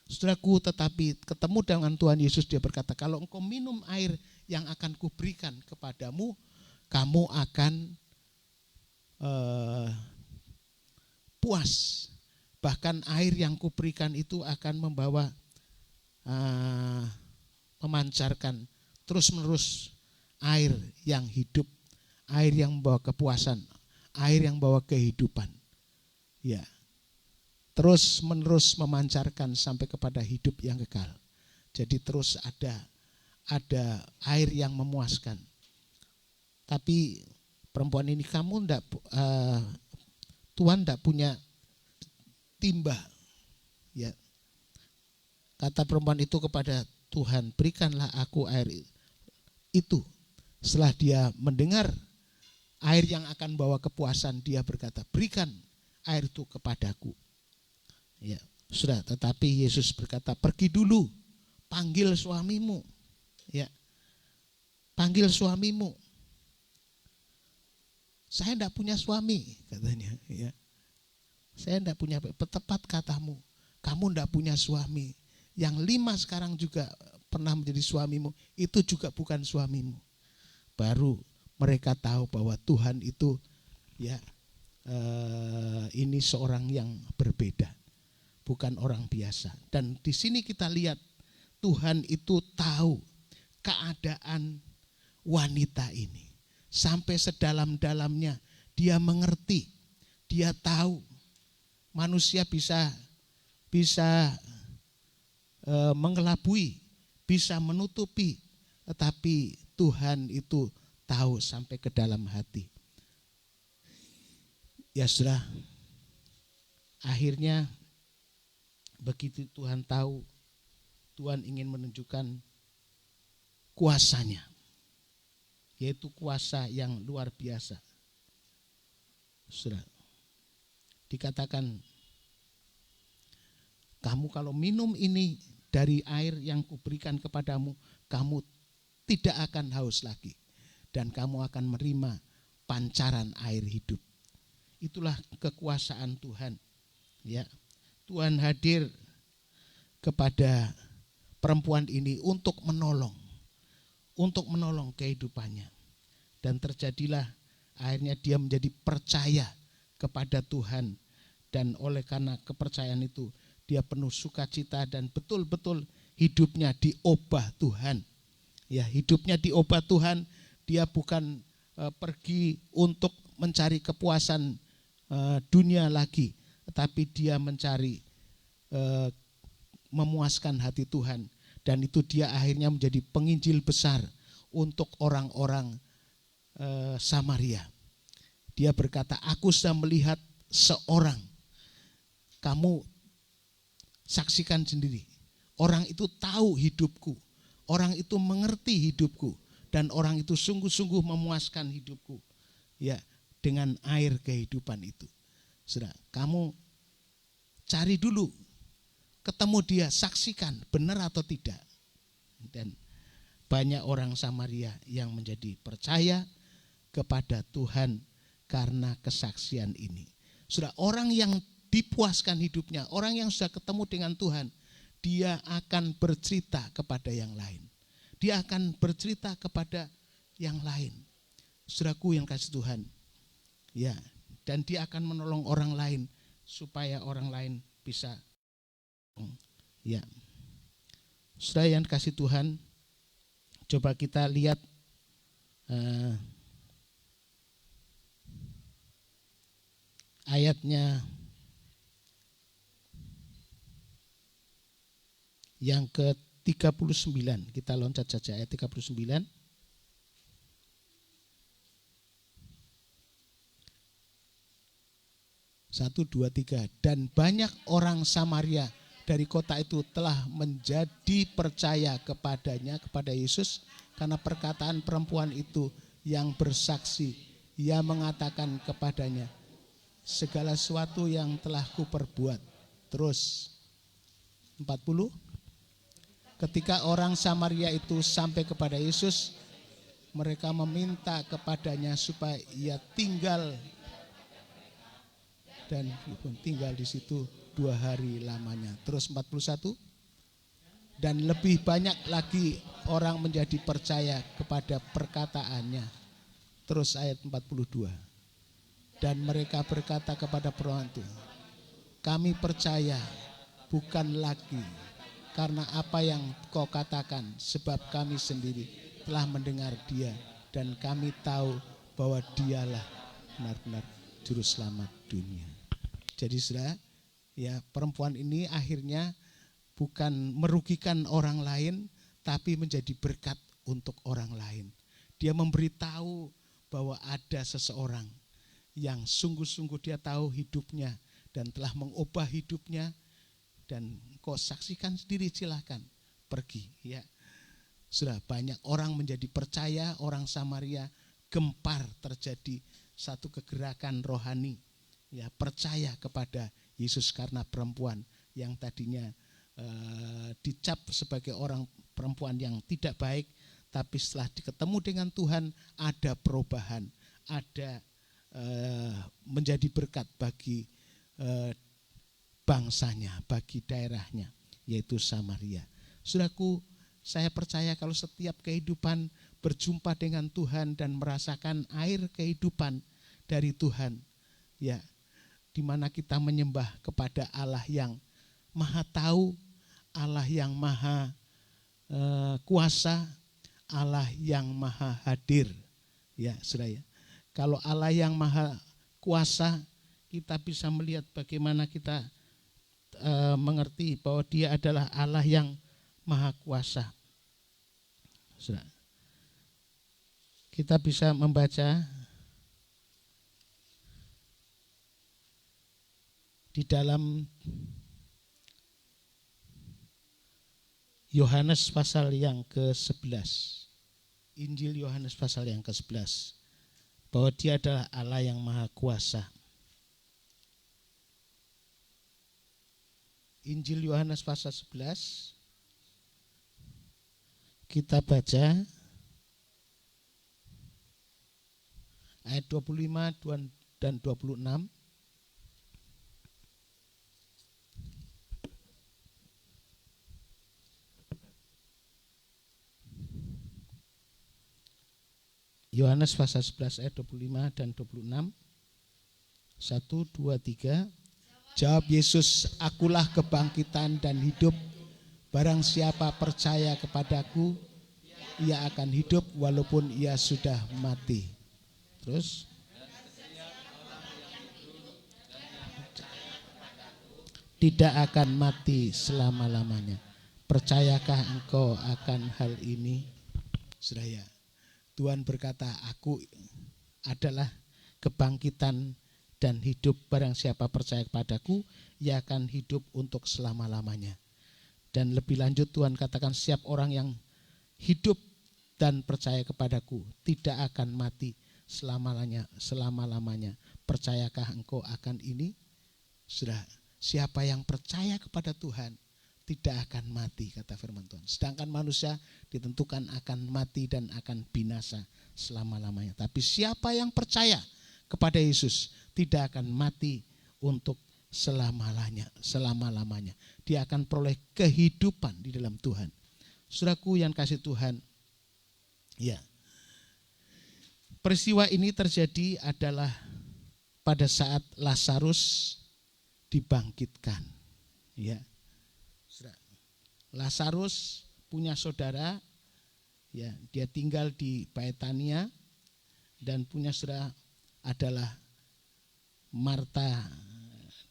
Saudaraku, tetapi ketemu dengan Tuhan Yesus, dia berkata, kalau engkau minum air yang akan kuberikan kepadamu, kamu akan puas. Bahkan air yang kuberikan itu akan membawa memancarkan terus-menerus air yang hidup, air yang membawa kepuasan, air yang membawa kehidupan. Ya. Terus menerus memancarkan sampai kepada hidup yang kekal. Jadi terus ada air yang memuaskan. Tapi perempuan ini, kamu Tuhan tidak punya timba. Ya. Kata perempuan itu kepada Tuhan, berikanlah aku air itu. Setelah dia mendengar air yang akan bawa kepuasan, dia berkata, berikan air itu kepadaku. Ya, sudah, tetapi Yesus berkata, pergi dulu, panggil suamimu. Ya. Panggil suamimu. Saya tidak punya suami, katanya, ya. Saya tidak punya, tepat katamu. Kamu tidak punya suami. Yang 5 sekarang juga pernah menjadi suamimu, itu juga bukan suamimu. Baru mereka tahu bahwa Tuhan itu ya ini seorang yang berbeda. Bukan orang biasa. Dan di sini kita lihat Tuhan itu tahu keadaan wanita ini. Sampai sedalam-dalamnya dia mengerti. Dia tahu manusia bisa mengelabui, bisa menutupi. Tetapi Tuhan itu tahu sampai ke dalam hati. Ya saudara, akhirnya begitu Tuhan tahu, Tuhan ingin menunjukkan kuasanya, yaitu kuasa yang luar biasa. Saudara, dikatakan, kamu kalau minum ini dari air yang kuberikan kepadamu, kamu tidak akan haus lagi. Dan kamu akan menerima pancaran air hidup. Itulah kekuasaan Tuhan. Ya. Tuhan hadir kepada perempuan ini untuk menolong kehidupannya. Dan terjadilah akhirnya dia menjadi percaya kepada Tuhan. Dan oleh karena kepercayaan itu dia penuh sukacita dan betul-betul hidupnya diubah Tuhan. Ya, hidupnya diubah Tuhan. Dia bukan pergi untuk mencari kepuasan dunia lagi, tetapi dia mencari memuaskan hati Tuhan. Dan itu dia akhirnya menjadi penginjil besar untuk orang-orang Samaria. Dia berkata, aku sudah melihat seorang, kamu saksikan sendiri, Orang itu tahu hidupku, orang itu mengerti hidupku, dan orang itu sungguh-sungguh memuaskan hidupku. Ya, dengan air kehidupan itu. Saudara, kamu cari dulu, ketemu dia, saksikan benar atau tidak. Dan banyak orang Samaria yang menjadi percaya kepada Tuhan karena kesaksian ini. Saudara, orang yang dipuaskan hidupnya, orang yang sudah ketemu dengan Tuhan, dia akan bercerita kepada yang lain. Dia akan bercerita kepada yang lain. Saudaraku yang kasih Tuhan. Ya, dan dia akan menolong orang lain supaya orang lain bisa. Ya. Saudara yang kasih Tuhan, coba kita lihat ayatnya yang ke-39. Kita loncat saja ayat 39. 1, 2, 3. Dan banyak orang Samaria dari kota itu telah menjadi percaya kepadanya, kepada Yesus, karena perkataan perempuan itu yang bersaksi. Ia mengatakan kepadanya, segala sesuatu yang telah kuperbuat. Terus 40. Ketika orang Samaria itu sampai kepada Yesus, mereka meminta kepadanya supaya ia tinggal dan tinggal di situ 2 hari lamanya. Terus 41. Dan lebih banyak lagi orang menjadi percaya kepada perkataannya. Terus ayat 42. Dan mereka berkata kepada perempuan itu, kami percaya bukan lagi karena apa yang kau katakan, sebab kami sendiri telah mendengar dia dan kami tahu bahwa dialah benar-benar juru selamat dunia. Jadi saudara, ya perempuan ini akhirnya bukan merugikan orang lain, tapi menjadi berkat untuk orang lain. Dia memberitahu bahwa ada seseorang yang sungguh-sungguh dia tahu hidupnya dan telah mengubah hidupnya. Dan kau saksikan sendiri, silakan pergi. Ya, sudah banyak orang menjadi percaya, orang Samaria gempar, terjadi satu kegerakan rohani. Ya, percaya kepada Yesus karena perempuan yang tadinya dicap sebagai orang perempuan yang tidak baik, tapi setelah ketemu dengan Tuhan ada perubahan, ada menjadi berkat bagi bangsanya, bagi daerahnya, yaitu Samaria. Saudaraku, saya percaya kalau setiap kehidupan berjumpa dengan Tuhan dan merasakan air kehidupan dari Tuhan, ya, di mana kita menyembah kepada Allah yang Maha Tahu, Allah yang Maha Kuasa, Allah yang Maha Hadir, ya, saudara. Kalau Allah yang Maha Kuasa, kita bisa melihat bagaimana kita mengerti bahwa dia adalah Allah yang Maha Kuasa. Saudara, kita bisa membaca di dalam Yohanes pasal yang ke-11, Injil Yohanes pasal yang ke-11, bahwa dia adalah Allah yang Maha Kuasa. Injil Yohanes pasal 11, kita baca ayat 25 dan 26. Yohanes pasal 11 ayat 25 dan 26. 1, 2, 3. Jawab Yesus, akulah kebangkitan dan hidup. Barang siapa percaya kepadaku, ia akan hidup walaupun ia sudah mati. Terus, tidak akan mati selama-lamanya. Percayakah engkau akan hal ini? Saudara, Tuhan berkata, aku adalah kebangkitan dan hidup. Barang siapa percaya kepadaku, ia akan hidup untuk selama-lamanya. Dan lebih lanjut Tuhan katakan setiap orang yang hidup dan percaya kepadaku tidak akan mati selama-lamanya. Percayakah engkau akan ini? Sudah, siapa yang percaya kepada Tuhan tidak akan mati, kata firman Tuhan. Sedangkan manusia ditentukan akan mati dan akan binasa selama-lamanya. Tapi siapa yang percaya kepada Yesus tidak akan mati untuk selama-lamanya. Dia akan peroleh kehidupan di dalam Tuhan. Saudaraku yang kasih Tuhan, ya. Peristiwa ini terjadi adalah pada saat Lazarus dibangkitkan. Ya. Lazarus punya saudara, ya, dia tinggal di Betania dan punya saudara adalah Marta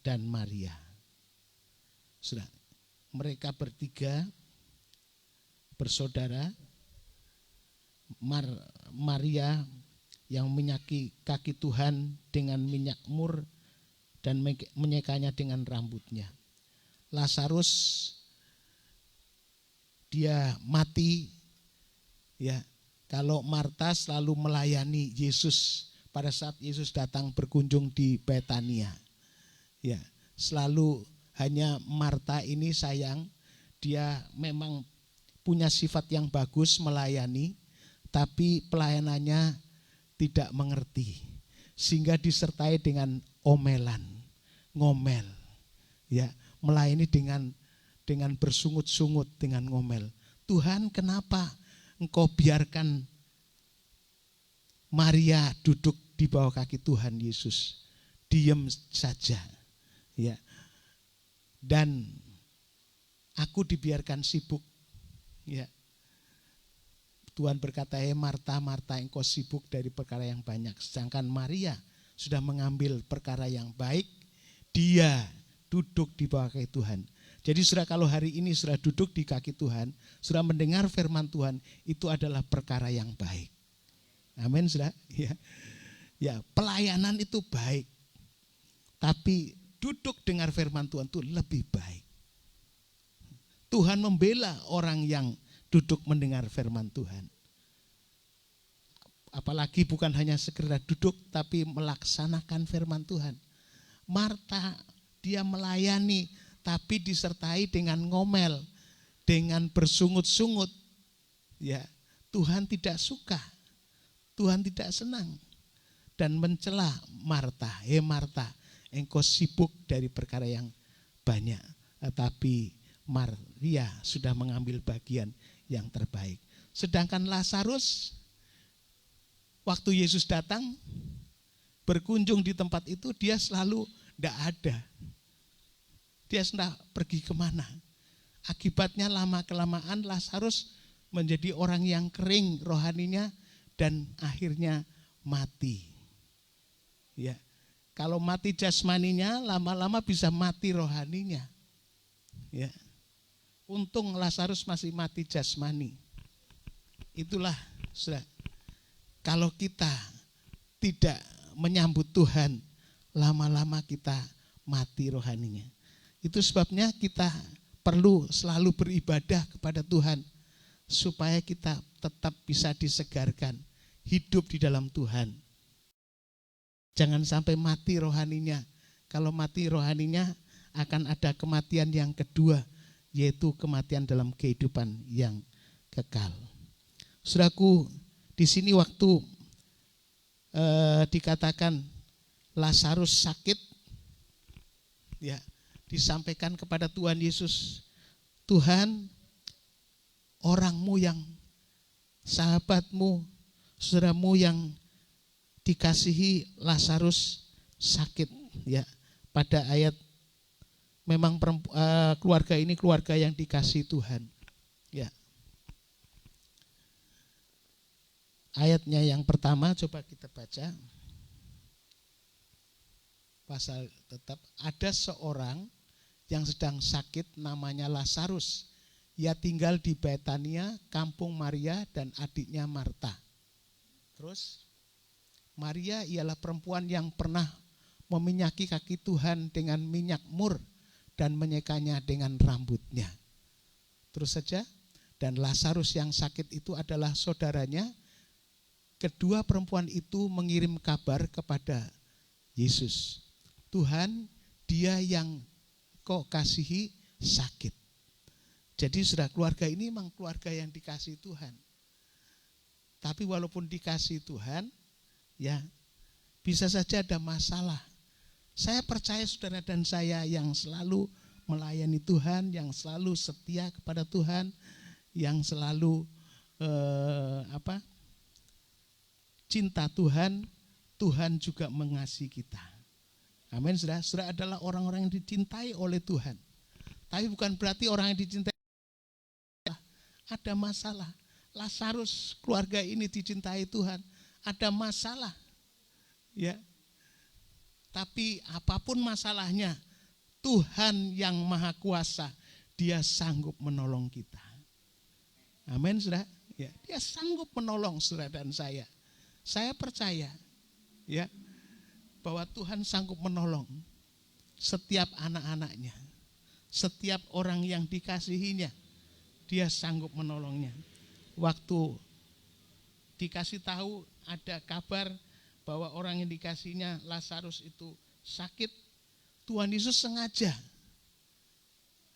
dan Maria. Sudah, mereka bertiga bersaudara. Maria yang menyaki kaki Tuhan dengan minyak mur dan menyekanya dengan rambutnya. Lazarus dia mati, ya. Kalau Marta selalu melayani Yesus pada saat Yesus datang berkunjung di Betania. Ya, selalu hanya Marta ini sayang, dia memang punya sifat yang bagus melayani, tapi pelayanannya tidak mengerti, sehingga disertai dengan omelan, ngomel, ya, melayani dengan bersungut-sungut, dengan ngomel. Tuhan, kenapa engkau biarkan Maria duduk di bawah kaki Tuhan Yesus? Diam saja, ya. Dan aku dibiarkan sibuk, ya. Tuhan berkata, Marta, Marta, engkau sibuk dari perkara yang banyak. Sedangkan Maria sudah mengambil perkara yang baik, dia duduk di bawah kaki Tuhan. Jadi saudara, kalau hari ini saudara duduk di kaki Tuhan, saudara mendengar firman Tuhan, itu adalah perkara yang baik. Amin, saudara. Ya, ya, pelayanan itu baik, tapi duduk dengar firman Tuhan itu lebih baik. Tuhan membela orang yang duduk mendengar firman Tuhan. Apalagi bukan hanya sekedar duduk, tapi melaksanakan firman Tuhan. Marta, dia melayani, tapi disertai dengan ngomel, dengan bersungut-sungut. Ya, Tuhan tidak suka, Tuhan tidak senang, dan mencela Marta. Marta, engkau sibuk dari perkara yang banyak, tetapi Maria sudah mengambil bagian yang terbaik. Sedangkan Lazarus, waktu Yesus datang berkunjung di tempat itu, dia selalu tidak ada. Dia sudah pergi kemana. Akibatnya lama-kelamaan Lazarus menjadi orang yang kering rohaninya dan akhirnya mati. Ya, kalau mati jasmaninya, lama-lama bisa mati rohaninya. Ya, untung Lazarus masih mati jasmani. Itulah, sudah. Kalau kita tidak menyambut Tuhan, lama-lama kita mati rohaninya. Itu sebabnya kita perlu selalu beribadah kepada Tuhan, supaya kita tetap bisa disegarkan, hidup di dalam Tuhan. Jangan sampai mati rohaninya. Kalau mati rohaninya, akan ada kematian yang kedua, yaitu kematian dalam kehidupan yang kekal. Saudaraku, di sini waktu dikatakan Lazarus sakit, ya, disampaikan kepada Tuhan Yesus, Tuhan, orangmu yang sahabatmu, saudaramu yang dikasihi Lazarus sakit, ya. Pada ayat, memang keluarga ini keluarga yang dikasihi Tuhan, ya. Ayatnya yang pertama coba kita baca. Pasal tetap, ada seorang yang sedang sakit namanya Lazarus. Ia tinggal di Betania, kampung Maria dan adiknya Marta. Terus, Maria ialah perempuan yang pernah meminyaki kaki Tuhan dengan minyak mur dan menyekanya dengan rambutnya. Terus saja, dan Lazarus yang sakit itu adalah saudaranya. Kedua perempuan itu mengirim kabar kepada Yesus. Tuhan, dia yang kau kasihi sakit. Jadi sudah keluarga ini memang keluarga yang dikasihi Tuhan. Tapi walaupun dikasihi Tuhan, ya bisa saja ada masalah. Saya percaya saudara dan saya yang selalu melayani Tuhan, yang selalu setia kepada Tuhan, yang selalu cinta Tuhan, Tuhan juga mengasihi kita. Amin, saudara. Saudara adalah orang-orang yang dicintai oleh Tuhan. Tapi bukan berarti orang yang dicintai ada masalah. Lazarus, keluarga ini dicintai Tuhan, ada masalah. Ya. Tapi apapun masalahnya, Tuhan yang Maha Kuasa, dia sanggup menolong kita. Amin, saudara. Ya, dia sanggup menolong saudara dan saya. Saya percaya, ya, bahwa Tuhan sanggup menolong setiap anak-anaknya, setiap orang yang dikasihinya, dia sanggup menolongnya. Waktu dikasih tahu ada kabar bahwa orang yang dikasihnya Lazarus itu sakit, Tuhan Yesus sengaja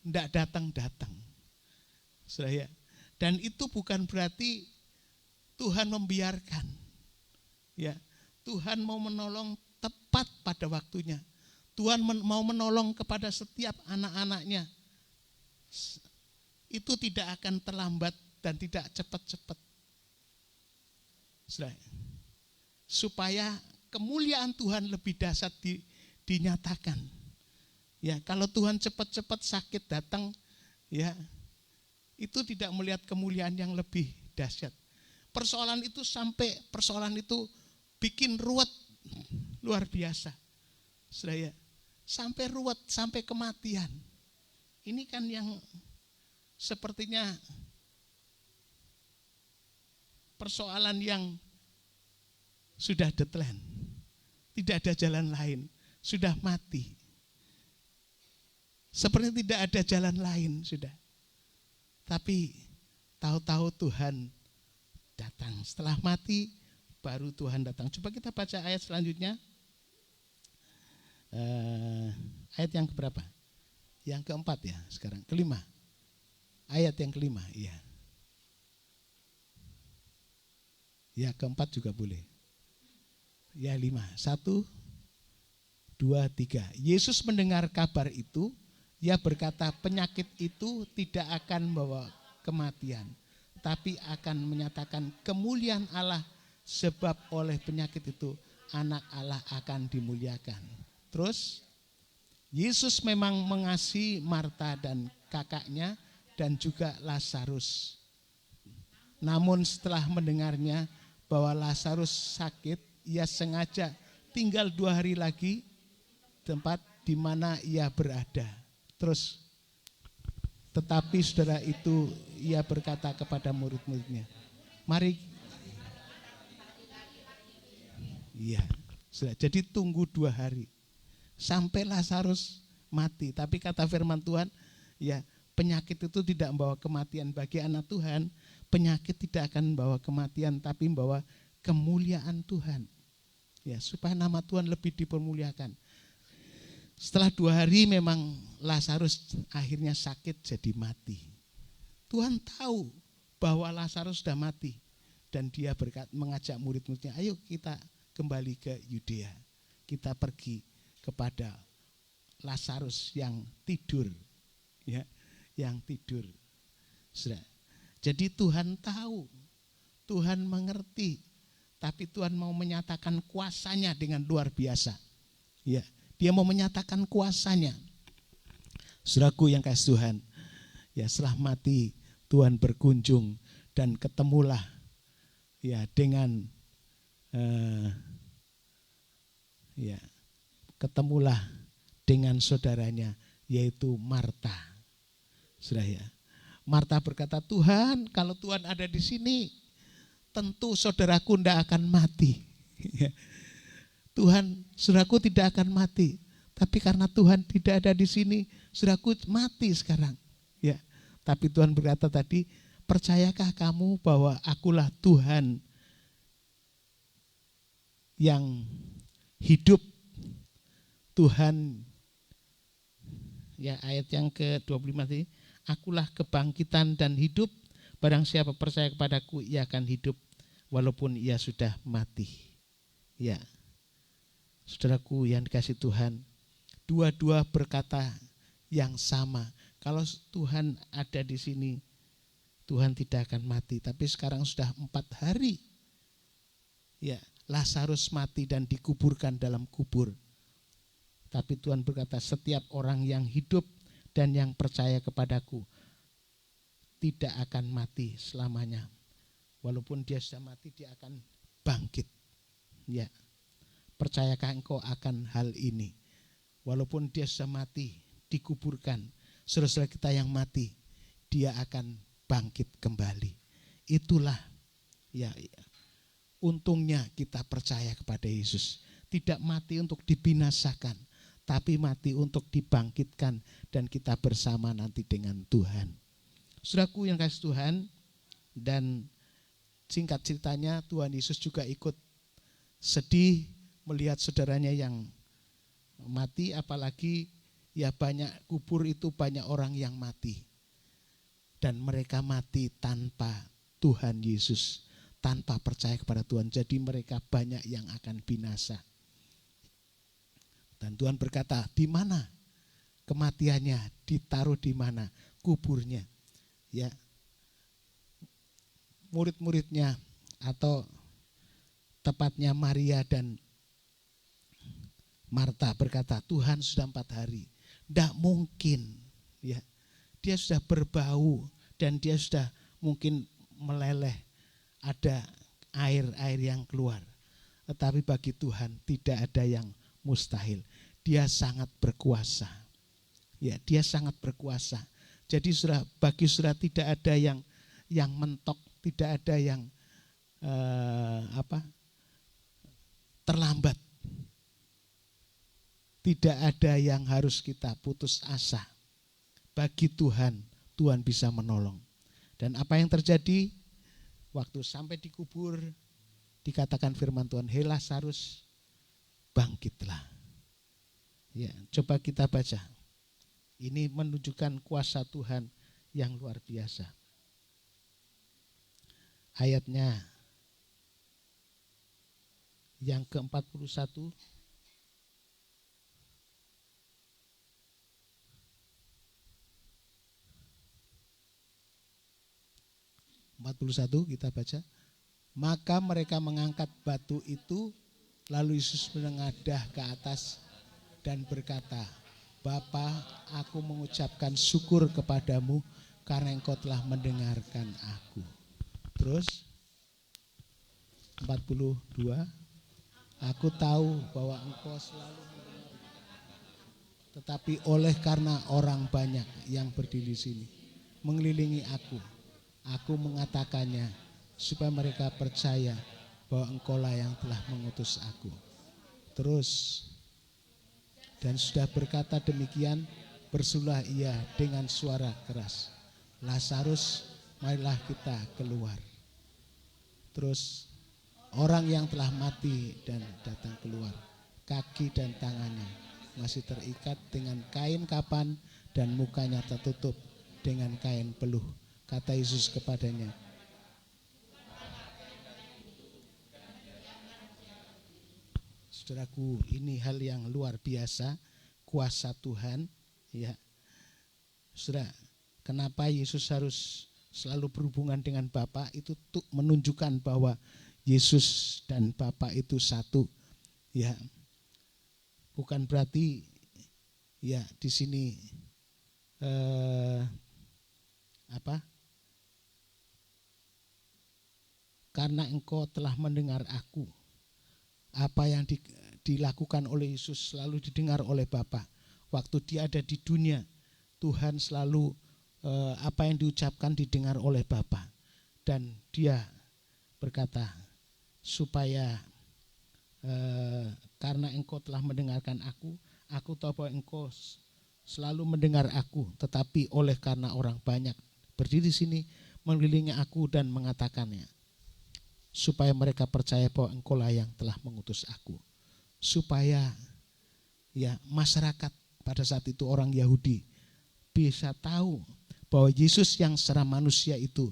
tidak datang-datang. Saudara, dan itu bukan berarti Tuhan membiarkan. Ya, Tuhan mau menolong tepat pada waktunya. Tuhan mau menolong kepada setiap anak-anaknya. Itu tidak akan terlambat dan tidak cepat-cepat. Supaya kemuliaan Tuhan lebih dahsyat dinyatakan. Ya, kalau Tuhan cepat-cepat sakit datang, ya, itu tidak melihat kemuliaan yang lebih dahsyat. Persoalan itu bikin ruwet luar biasa. Saudara, sampai ruwet, sampai kematian. Ini kan yang sepertinya persoalan yang sudah deadline. Tidak ada jalan lain, sudah mati. Sepertinya tidak ada jalan lain sudah. Tapi tahu-tahu Tuhan datang. Setelah mati baru Tuhan datang. Coba kita baca ayat selanjutnya. Ayat yang keberapa? Yang keempat ya sekarang. Kelima. Ayat yang kelima, iya. Ya keempat juga boleh. Ya 5. 1, 2, 3. Yesus mendengar kabar itu, ia berkata penyakit itu tidak akan membawa kematian, tapi akan menyatakan kemuliaan Allah, sebab oleh penyakit itu anak Allah akan dimuliakan. Terus Yesus memang mengasihi Marta dan kakaknya dan juga Lazarus. Namun setelah mendengarnya bahwa Lazarus sakit, ia sengaja tinggal 2 hari lagi tempat di mana ia berada. Terus, tetapi saudara itu ia berkata kepada murid-muridnya, mari. Iya, saudara, jadi tunggu 2 hari sampai Lazarus mati. Tapi kata firman Tuhan, ya penyakit itu tidak membawa kematian. Bagi anak Tuhan, penyakit tidak akan membawa kematian, tapi membawa kemuliaan Tuhan. Ya, supaya nama Tuhan lebih dipermuliakan. Setelah 2 hari memang Lazarus akhirnya sakit jadi mati. Tuhan tahu bahwa Lazarus sudah mati. Dan dia mengajak murid-muridnya, ayo kita kembali ke Yudea. Kita pergi kepada Lazarus yang tidur. Ya, yang tidur. Jadi Tuhan tahu, Tuhan mengerti, tapi Tuhan mau menyatakan kuasanya dengan luar biasa. Ya, dia mau menyatakan kuasanya. Saudaraku yang kasih Tuhan, ya setelah mati Tuhan berkunjung dan ketemulah ya dengan ketemulah dengan saudaranya yaitu Marta. Saudara ya. Marta berkata, Tuhan, kalau Tuhan ada di sini, tentu saudaraku tidak akan mati. Tuhan, saudaraku tidak akan mati. Tapi karena Tuhan tidak ada di sini, saudaraku mati sekarang. Ya, Tapi Tuhan berkata tadi, percayakah kamu bahwa akulah Tuhan yang hidup, Tuhan, ya ayat yang ke-25 tadi, akulah kebangkitan dan hidup, barang siapa percaya kepadaku ia akan hidup walaupun ia sudah mati. Ya, saudaraku yang dikasih Tuhan, dua-dua berkata yang sama. Kalau Tuhan ada di sini, Tuhan tidak akan mati. Tapi sekarang sudah 4 hari. Ya, Lazarus mati dan dikuburkan dalam kubur. Tapi Tuhan berkata, setiap orang yang hidup dan yang percaya kepadaku tidak akan mati selamanya. Walaupun dia sudah mati, dia akan bangkit. Ya, percayakah engkau akan hal ini? Walaupun dia sudah mati, dikuburkan, saudara-saudara kita yang mati, dia akan bangkit kembali. Itulah ya, untungnya kita percaya kepada Yesus. Tidak mati untuk dibinasakan, tapi mati untuk dibangkitkan dan kita bersama nanti dengan Tuhan. Saudaraku yang kasih Tuhan, dan singkat ceritanya Tuhan Yesus juga ikut sedih melihat saudaranya yang mati, apalagi ya banyak kubur itu banyak orang yang mati. Dan mereka mati tanpa Tuhan Yesus, tanpa percaya kepada Tuhan. Jadi mereka banyak yang akan binasa. Dan Tuhan berkata, di mana kematiannya, ditaruh di mana kuburnya. Ya, murid-muridnya atau tepatnya Maria dan Marta berkata, Tuhan sudah 4 hari, tidak mungkin. Ya, dia sudah berbau dan dia sudah mungkin meleleh, ada air yang keluar. Tetapi bagi Tuhan tidak ada yang mustahil. Dia sangat berkuasa. Ya, dia sangat berkuasa. Jadi bagi saudara tidak ada yang mentok, tidak ada yang terlambat. Tidak ada yang harus kita putus asa. Bagi Tuhan, Tuhan bisa menolong. Dan apa yang terjadi waktu sampai dikubur, dikatakan firman Tuhan, hei Lazarus, bangkitlah. Ya, coba kita baca. Ini menunjukkan kuasa Tuhan yang luar biasa. Ayatnya yang ke-41. Kita baca. Maka mereka mengangkat batu itu, lalu Yesus menengadah ke atas dan berkata, Bapa, aku mengucapkan syukur kepadamu karena engkau telah mendengarkan aku. Terus 42, aku tahu bahwa engkau selalu mendengar, tetapi oleh karena orang banyak yang berdiri di sini mengelilingi aku mengatakannya supaya mereka percaya bahwa engkaulah yang telah mengutus aku. Terus, dan sudah berkata demikian, bersulah ia dengan suara keras, Lazarus, marilah kita keluar. Terus orang yang telah mati dan datang keluar, kaki dan tangannya masih terikat dengan kain kapan dan mukanya tertutup dengan kain peluh. Kata Yesus kepadanya, saudaraku, ini hal yang luar biasa, kuasa Tuhan. Ya, saudara, kenapa Yesus harus selalu berhubungan dengan Bapa? Itu untuk menunjukkan bahwa Yesus dan Bapa itu satu. Ya, bukan berarti ya di sini karena engkau telah mendengar aku. Apa yang dilakukan oleh Yesus selalu didengar oleh Bapa. Waktu dia ada di dunia, Tuhan selalu apa yang diucapkan didengar oleh Bapa. Dan dia berkata, supaya karena engkau telah mendengarkan aku tahu bahwa engkau selalu mendengar aku, tetapi oleh karena orang banyak berdiri di sini mengelilingi aku dan mengatakannya, supaya mereka percaya bahwa Engkaulah yang telah mengutus aku. Supaya ya masyarakat pada saat itu orang Yahudi bisa tahu bahwa Yesus yang secara manusia itu,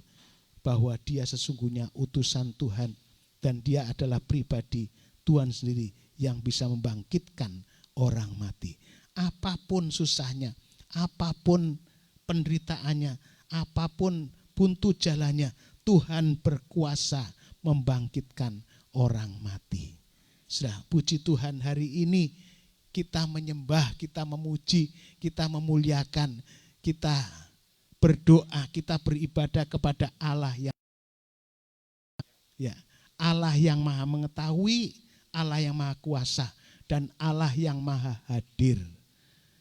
bahwa dia sesungguhnya utusan Tuhan dan dia adalah pribadi Tuhan sendiri yang bisa membangkitkan orang mati. Apapun susahnya, apapun penderitaannya, apapun buntu jalannya, Tuhan berkuasa membangkitkan orang mati. Sudah, puji Tuhan, hari ini kita menyembah, kita memuji, kita memuliakan, kita berdoa, kita beribadah kepada Allah yang ya, Allah yang Maha mengetahui, Allah yang Maha kuasa, dan Allah yang Maha hadir.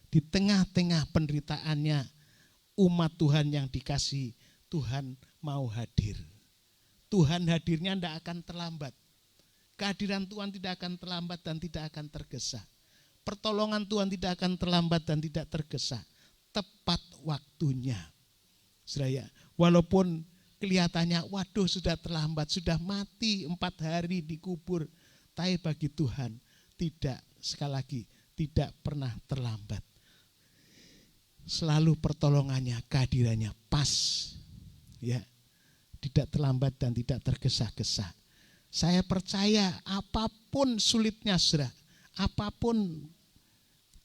Di tengah-tengah penderitaannya umat Tuhan yang dikasihi, Tuhan mau hadir. Tuhan hadirnya tidak akan terlambat. Kehadiran Tuhan tidak akan terlambat dan tidak akan tergesa. Pertolongan Tuhan tidak akan terlambat dan tidak tergesa. Tepat waktunya. Saudara, walaupun kelihatannya waduh sudah terlambat, sudah mati 4 hari dikubur. Tapi bagi Tuhan tidak, sekali lagi, tidak pernah terlambat. Selalu pertolongannya, kehadirannya pas. Ya, tidak terlambat dan tidak tergesa-gesa. Saya percaya apapun sulitnya saudara, apapun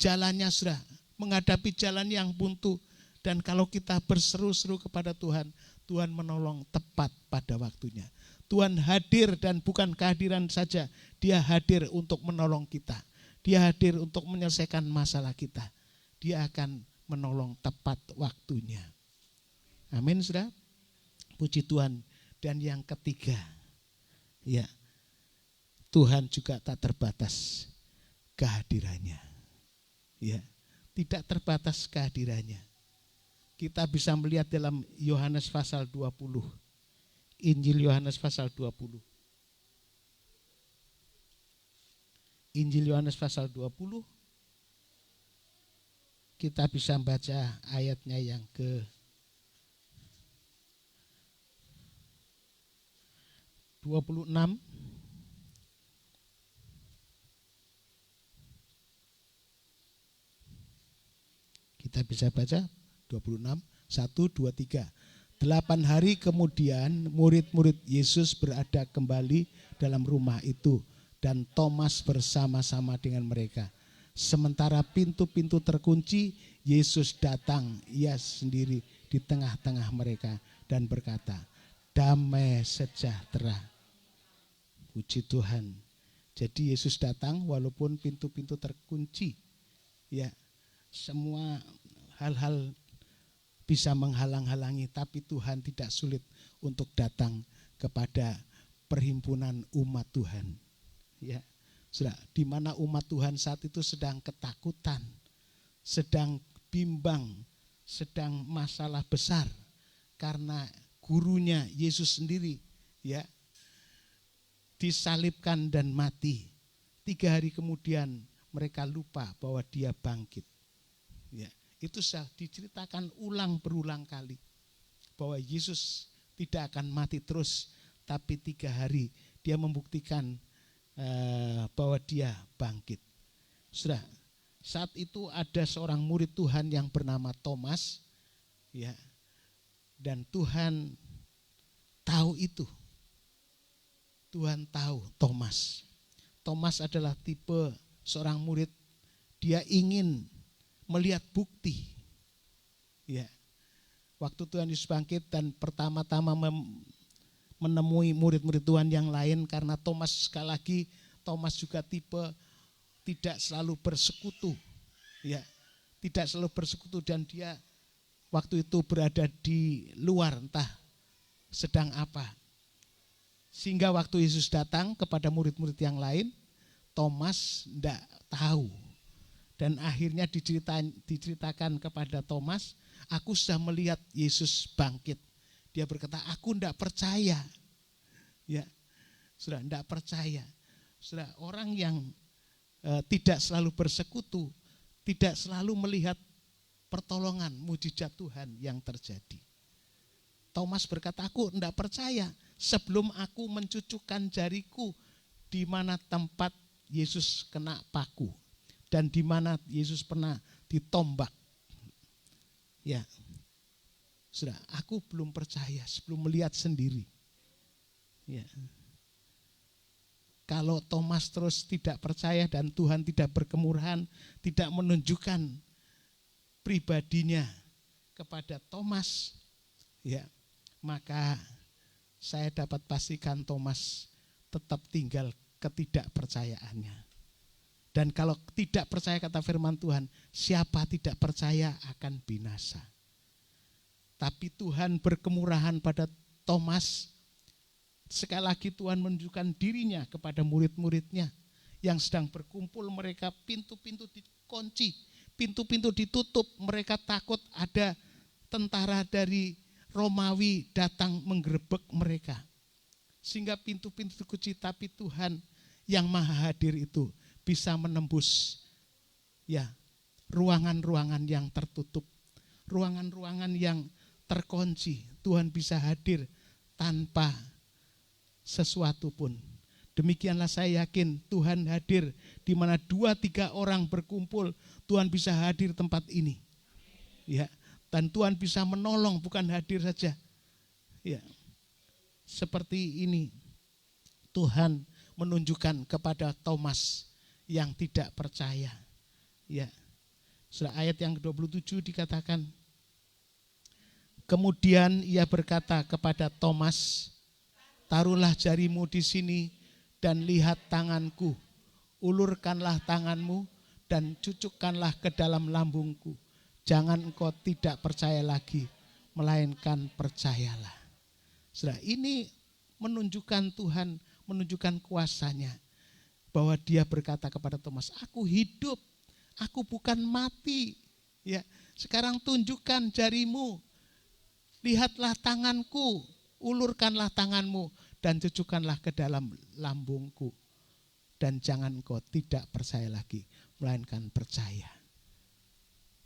jalannya saudara, menghadapi jalan yang buntu, dan kalau kita berseru-seru kepada Tuhan, Tuhan menolong tepat pada waktunya. Tuhan hadir dan bukan kehadiran saja, Dia hadir untuk menolong kita. Dia hadir untuk menyelesaikan masalah kita. Dia akan menolong tepat waktunya. Amin saudara. Puji Tuhan. Dan yang ketiga, ya, Tuhan juga tak terbatas kehadirannya. Ya, tidak terbatas kehadirannya. Kita bisa melihat dalam Yohanes pasal 20. Injil Yohanes pasal 20. Injil Yohanes pasal 20. Kita bisa baca ayatnya yang ke 26. Kita bisa baca 26, 1, 2, 3. 8 hari kemudian murid-murid Yesus berada kembali dalam rumah itu dan Thomas bersama-sama dengan mereka. Sementara pintu-pintu terkunci, Yesus datang, Ia sendiri di tengah-tengah mereka dan berkata, damai sejahtera. Puji Tuhan. Jadi Yesus datang walaupun pintu-pintu terkunci. Ya, semua hal-hal bisa menghalang-halangi, tapi Tuhan tidak sulit untuk datang kepada perhimpunan umat Tuhan. Ya, sudah, di mana umat Tuhan saat itu sedang ketakutan, sedang bimbang, sedang masalah besar karena gurunya Yesus sendiri, ya, disalibkan dan mati. 3 hari kemudian mereka lupa bahwa Dia bangkit. Ya, itu sudah diceritakan ulang berulang kali bahwa Yesus tidak akan mati terus, tapi 3 hari Dia membuktikan bahwa Dia bangkit. Sudah, saat itu ada seorang murid Tuhan yang bernama Thomas, ya, dan Tuhan tahu itu. Tuhan tahu Thomas. Thomas adalah tipe seorang murid, dia ingin melihat bukti. Ya. Waktu Tuhan Yesus bangkit dan pertama-tama menemui murid-murid Tuhan yang lain, karena Thomas, sekali lagi, Thomas juga tipe tidak selalu bersekutu. Ya. Tidak selalu bersekutu dan dia waktu itu berada di luar, entah sedang apa. Sehingga waktu Yesus datang kepada murid-murid yang lain, Thomas tidak tahu. Dan akhirnya diceritakan kepada Thomas, aku sudah melihat Yesus bangkit. Dia berkata, aku tidak percaya. Ya, sudah tidak percaya. Sudah, orang yang tidak selalu bersekutu, tidak selalu melihat pertolongan mujizat Tuhan yang terjadi. Thomas berkata, aku tidak percaya sebelum aku mencucukkan jariku di mana tempat Yesus kena paku dan di mana Yesus pernah ditombak. Ya, sudah, aku belum percaya sebelum melihat sendiri. Ya. Kalau Thomas terus tidak percaya dan Tuhan tidak berkemurahan, tidak menunjukkan pribadinya kepada Thomas, ya, maka saya dapat pastikan Thomas tetap tinggal ketidakpercayaannya. Dan kalau tidak percaya kata firman Tuhan, siapa tidak percaya akan binasa. Tapi Tuhan berkemurahan pada Thomas. Sekali lagi Tuhan menunjukkan dirinya kepada murid-muridnya yang sedang berkumpul, mereka pintu-pintu dikunci, pintu-pintu ditutup, mereka takut ada tentara dari Romawi datang menggerebek mereka. Sehingga pintu-pintu dikunci, tapi Tuhan yang maha hadir itu bisa menembus ya ruangan-ruangan yang tertutup, ruangan-ruangan yang terkunci. Tuhan bisa hadir tanpa sesuatu pun. Demikianlah saya yakin Tuhan hadir di mana 2-3 orang berkumpul, Tuhan bisa hadir tempat ini. Ya, dan Tuhan bisa menolong, bukan hadir saja. Ya. Seperti ini Tuhan menunjukkan kepada Thomas yang tidak percaya. Ya. Sudah ayat yang ke-27 dikatakan, kemudian ia berkata kepada Thomas, taruhlah jarimu di sini dan lihat tanganku. Ulurkanlah tanganmu dan cucukkanlah ke dalam lambungku. Jangan engkau tidak percaya lagi, melainkan percayalah. Saudara, ini menunjukkan Tuhan, menunjukkan kuasanya. Bahwa dia berkata kepada Thomas, aku hidup, aku bukan mati. Ya, sekarang tunjukkan jarimu, lihatlah tanganku, ulurkanlah tanganmu dan cucukkanlah ke dalam lambungku. Dan jangan engkau tidak percaya lagi, melainkan percaya.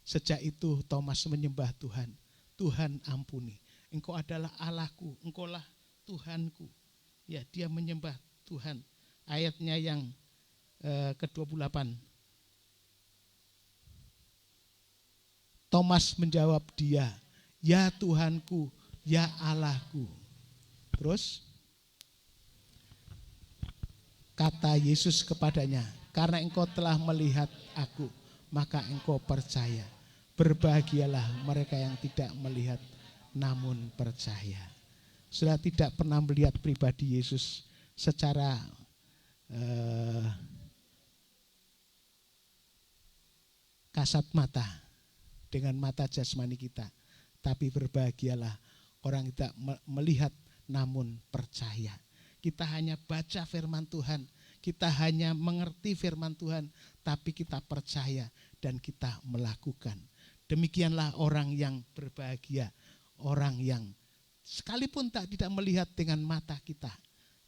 Sejak itu Thomas menyembah Tuhan. Tuhan ampuni, engkau adalah Allahku, engkaulah Tuhanku. Ya, dia menyembah Tuhan. Ayatnya yang ke-28. Thomas menjawab dia, ya Tuhanku, ya Allahku. Terus kata Yesus kepadanya, karena engkau telah melihat aku, maka engkau percaya. Berbahagialah mereka yang tidak melihat namun percaya. Sudah tidak pernah melihat pribadi Yesus secara kasat mata, dengan mata jasmani kita. Tapi berbahagialah orang tidak melihat namun percaya. Kita hanya baca firman Tuhan, kita hanya mengerti firman Tuhan, tapi kita percaya dan kita melakukan. Demikianlah orang yang berbahagia, orang yang sekalipun tidak melihat dengan mata kita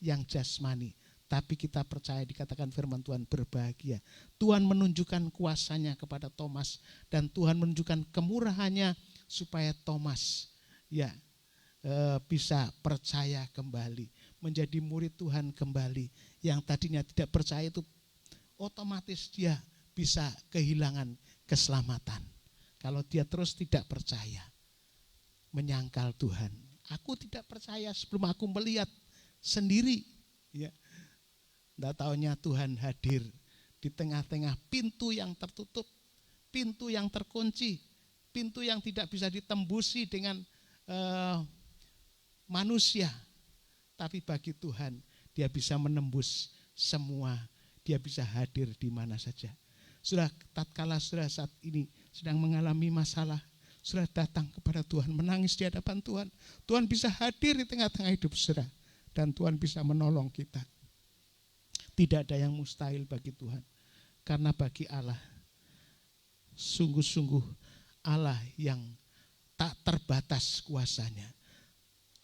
yang jasmani, tapi kita percaya, dikatakan firman Tuhan berbahagia. Tuhan menunjukkan kuasanya kepada Thomas dan Tuhan menunjukkan kemurahannya supaya Thomas bisa percaya kembali, menjadi murid Tuhan kembali. Yang tadinya tidak percaya itu otomatis dia bisa kehilangan keselamatan. Kalau dia terus tidak percaya, menyangkal Tuhan. Aku tidak percaya sebelum aku melihat sendiri. Ya. Nggak taunya Tuhan hadir di tengah-tengah pintu yang tertutup, pintu yang terkunci, pintu yang tidak bisa ditembusi dengan manusia. Tapi bagi Tuhan, dia bisa menembus semua, dia bisa hadir di mana saja. Sudah tatkala sudah saat ini sedang mengalami masalah, sudah datang kepada Tuhan, menangis di hadapan Tuhan. Tuhan bisa hadir di tengah-tengah hidup saudara dan Tuhan bisa menolong kita. Tidak ada yang mustahil bagi Tuhan. Karena bagi Allah, sungguh-sungguh Allah yang tak terbatas kuasanya.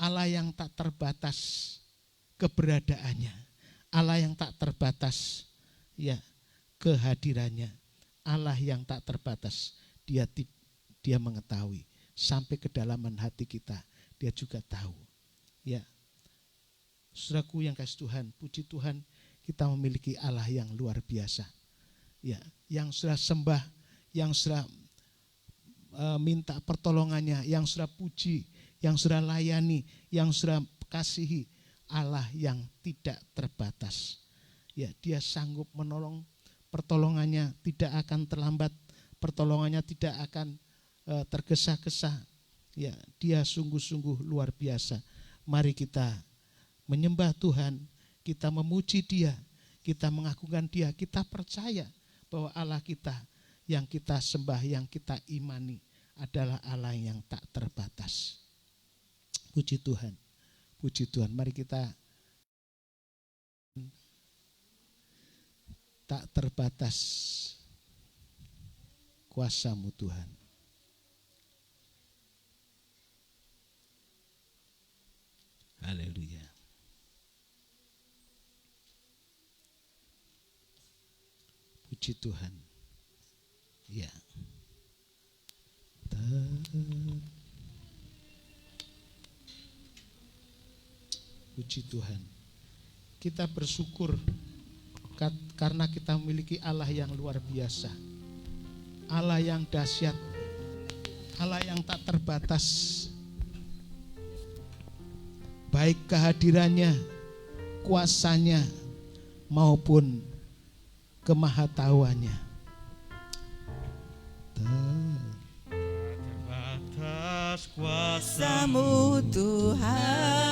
Allah yang tak terbatas keberadaannya. Allah yang tak terbatas kehadirannya. Allah yang tak terbatas, dia mengetahui sampai kedalaman hati kita. dia juga tahu. Ya, saudaraku yang kasih Tuhan, puji Tuhan kita memiliki Allah yang luar biasa. Ya, yang sudah sembah, yang sudah minta pertolongannya, yang sudah puji, yang sudah layani, yang sudah kasihi, Allah yang tidak terbatas. Ya, dia sanggup menolong, pertolongannya tidak akan terlambat, pertolongannya tidak akan tergesa-gesa. Ya, dia sungguh-sungguh luar biasa. Mari kita menyembah Tuhan, kita memuji Dia, kita mengagungkan Dia, kita percaya bahwa Allah kita yang kita sembah, yang kita imani adalah Allah yang tak terbatas. Puji Tuhan, puji Tuhan. Mari kita tak terbatas kuasa-Mu Tuhan. Haleluya. Puji Tuhan. Ya. Puji Tuhan. Kita bersyukur karena kita memiliki Allah yang luar biasa. Allah yang dahsyat. Allah yang tak terbatas. Baik kehadirannya, kuasanya, maupun kemahatauannya. Terbatas Kuasa-Mu Tuhan,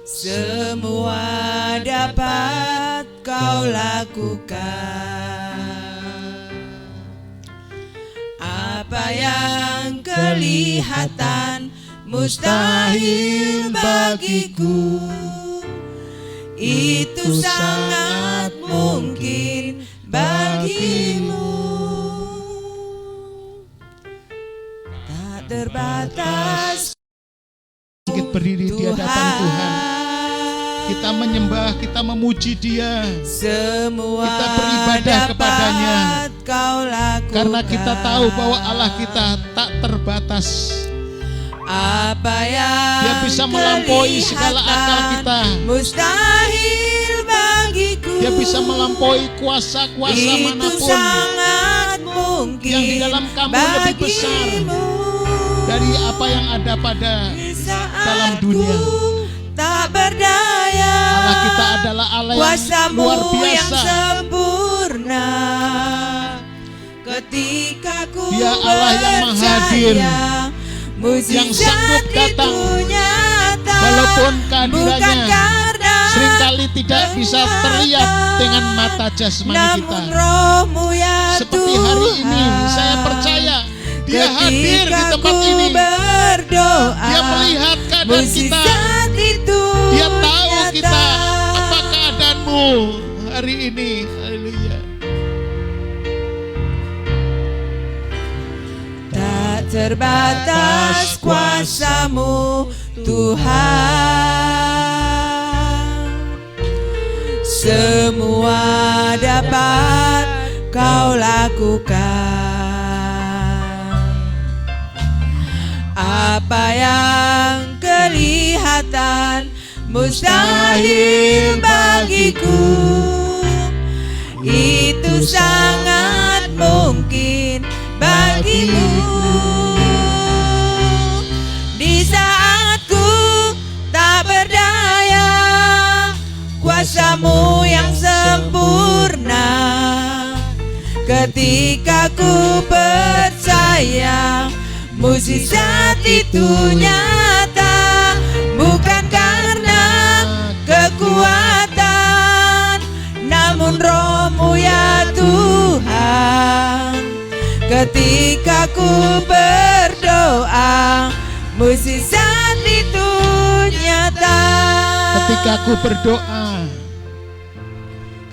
semua dapat Kau lakukan. Apa yang kelihatan mustahil bagiku, itu sangat mungkin bagimu. Tak terbatas. Kita berdiri di hadapan Tuhan. Kita menyembah, kita memuji Dia. Semua kita beribadah kepada-Nya. Kau lakukan. Karena kita tahu bahwa Allah kita tak terbatas. Apa yang Dia bisa melampaui segala akal kita. Mustahil bagiku. Dia bisa melampaui kuasa-kuasa itu manapun sangat mungkin yang di dalam kamu lebih besar dari apa yang ada pada dalam dunia. Tak berdaya, Allah kita adalah Allah yang kuasa-Mu luar yang biasa. sempurna. Ketika ku Dia Allah yang menghadir, yang sanggup datang, walaupun kehadirannya seringkali tidak bisa terlihat dengan mata jasmani kita. Seperti hari ini, saya percaya Dia hadir di tempat ini. Dia melihat keadaan kita. Dia tahu kita apa keadaanmu hari ini. Haleluya. Tak terbatas kuasa-Mu Tuhan, semua dapat Kau lakukan. Apa yang kelihatan mustahil bagiku, itu sangat mungkin bagimu. Di saat ku tak berdaya, kuasa-Mu yang sempurna. Ketika ku percaya mukjizat itu nyata, bukan karena kekuatan, namun Roh-Mu ya Tuhan. Ketika ku berdoa, mukjizat itu nyata. Ketika ku berdoa,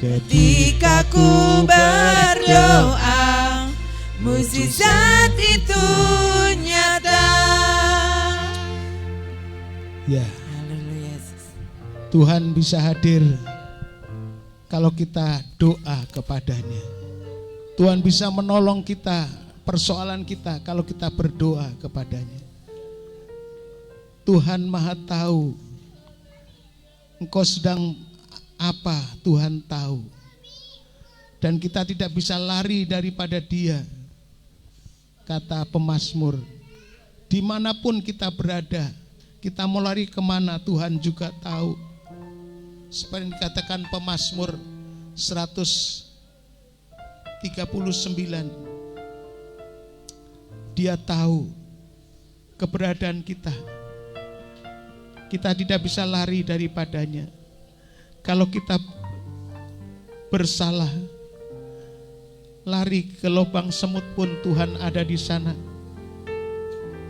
ketika ku berdoa, mukjizat itu nyata. Ya, Haleluya. Tuhan bisa hadir kalau kita doa kepada-Nya. Tuhan bisa menolong kita persoalan kita kalau kita berdoa kepadanya. Tuhan Maha tahu engkau sedang apa, Tuhan tahu. Dan kita tidak bisa lari daripada Dia. Kata pemazmur, dimanapun kita berada, kita mau lari kemana Tuhan juga tahu. Seperti dikatakan pemazmur 139, Dia tahu keberadaan kita. Kita tidak bisa lari daripadanya. Kalau kita bersalah, lari ke lubang semut pun Tuhan ada di sana.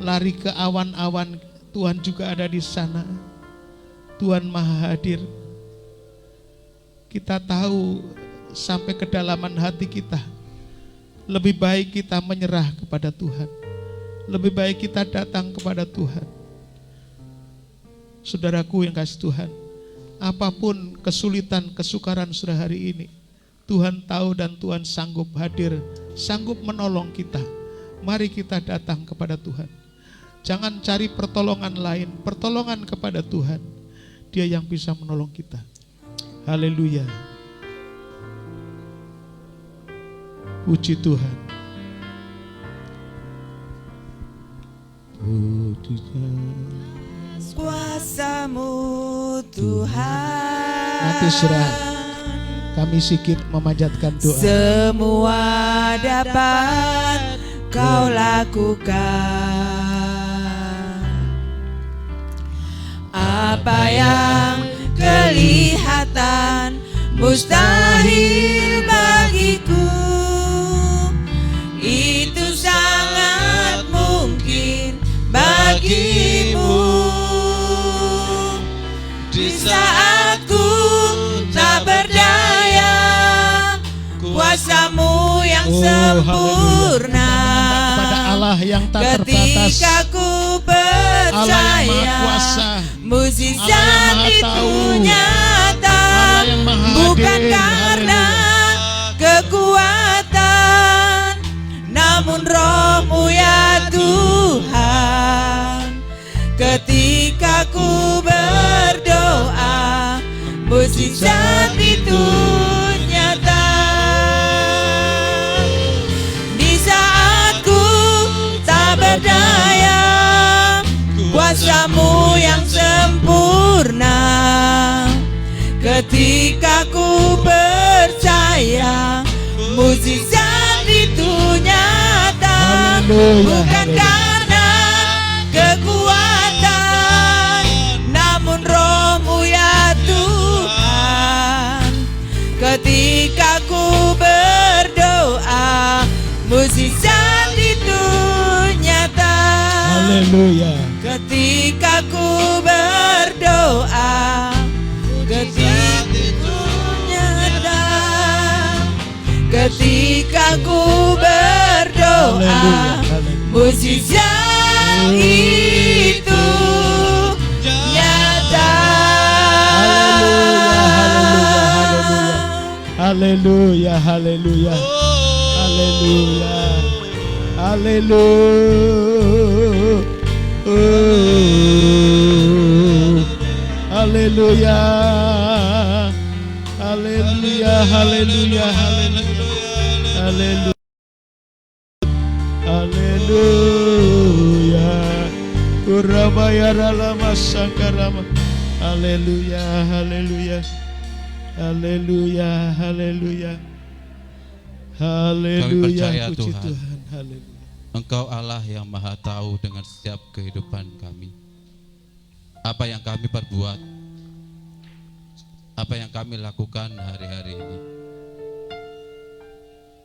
Lari ke awan-awan, Tuhan juga ada di sana. Tuhan Maha hadir. Kita tahu sampai kedalaman hati kita, lebih baik kita menyerah kepada Tuhan. Lebih baik kita datang kepada Tuhan. Saudaraku yang kasih Tuhan, apapun kesulitan, kesukaran saudara hari ini, Tuhan tahu dan Tuhan sanggup hadir, sanggup menolong kita. Mari kita datang kepada Tuhan. Jangan cari pertolongan lain, pertolongan kepada Tuhan. Dia yang bisa menolong kita. Haleluya. Puji Tuhan. Puji Tuhan. Kuasa-Mu Tuhan. Nanti surah kami sedikit memanjatkan doa. Semua dapat Kau lakukan. Apa yang kelihatan mustahil bagiku, itu sangat mungkin bagimu. Di saat ku tak berdaya, kuasa-Mu yang sempurna. Kepada Allah yang tak terbatas, ketika ku Allah yang percaya, Maha Kuasa, mukjizat Allah yang Maha itu Tahu, nyata, Allah yang Maha bukan Hadir. karena Haleluya. kekuatan, namun Roh-Mu ya Tuhan. Ketika ku berdoa, mukjizat itu nyata. Di saat ku tak berdaya, kuasa-Mu yang sempurna. Ketika ku percaya, mukjizat itu nyata. Haleluya, Bukan haleluya. karena kekuatan, namun Roh-Mu ya Tuhan. Ketika ku berdoa, mukjizat itu nyata. Haleluya. Ketika ku berdoa, mukjizat itu nyata. Ketika ku berdoa, Haleluya, haleluya. mukjizat itu nyata. Haleluya, haleluya. Haleluya. Haleluya. Haleluya. Haleluya, haleluya, haleluya. Haleluya. Haleluya. Urabaya ralama sakarama. Haleluya, haleluya. Haleluya, haleluya. Haleluya, percaya, puji Tuhan. Tuhan. Haleluya. Engkau Allah yang Maha Tahu dengan setiap kehidupan kami. Apa yang kami perbuat, apa yang kami lakukan hari-hari ini.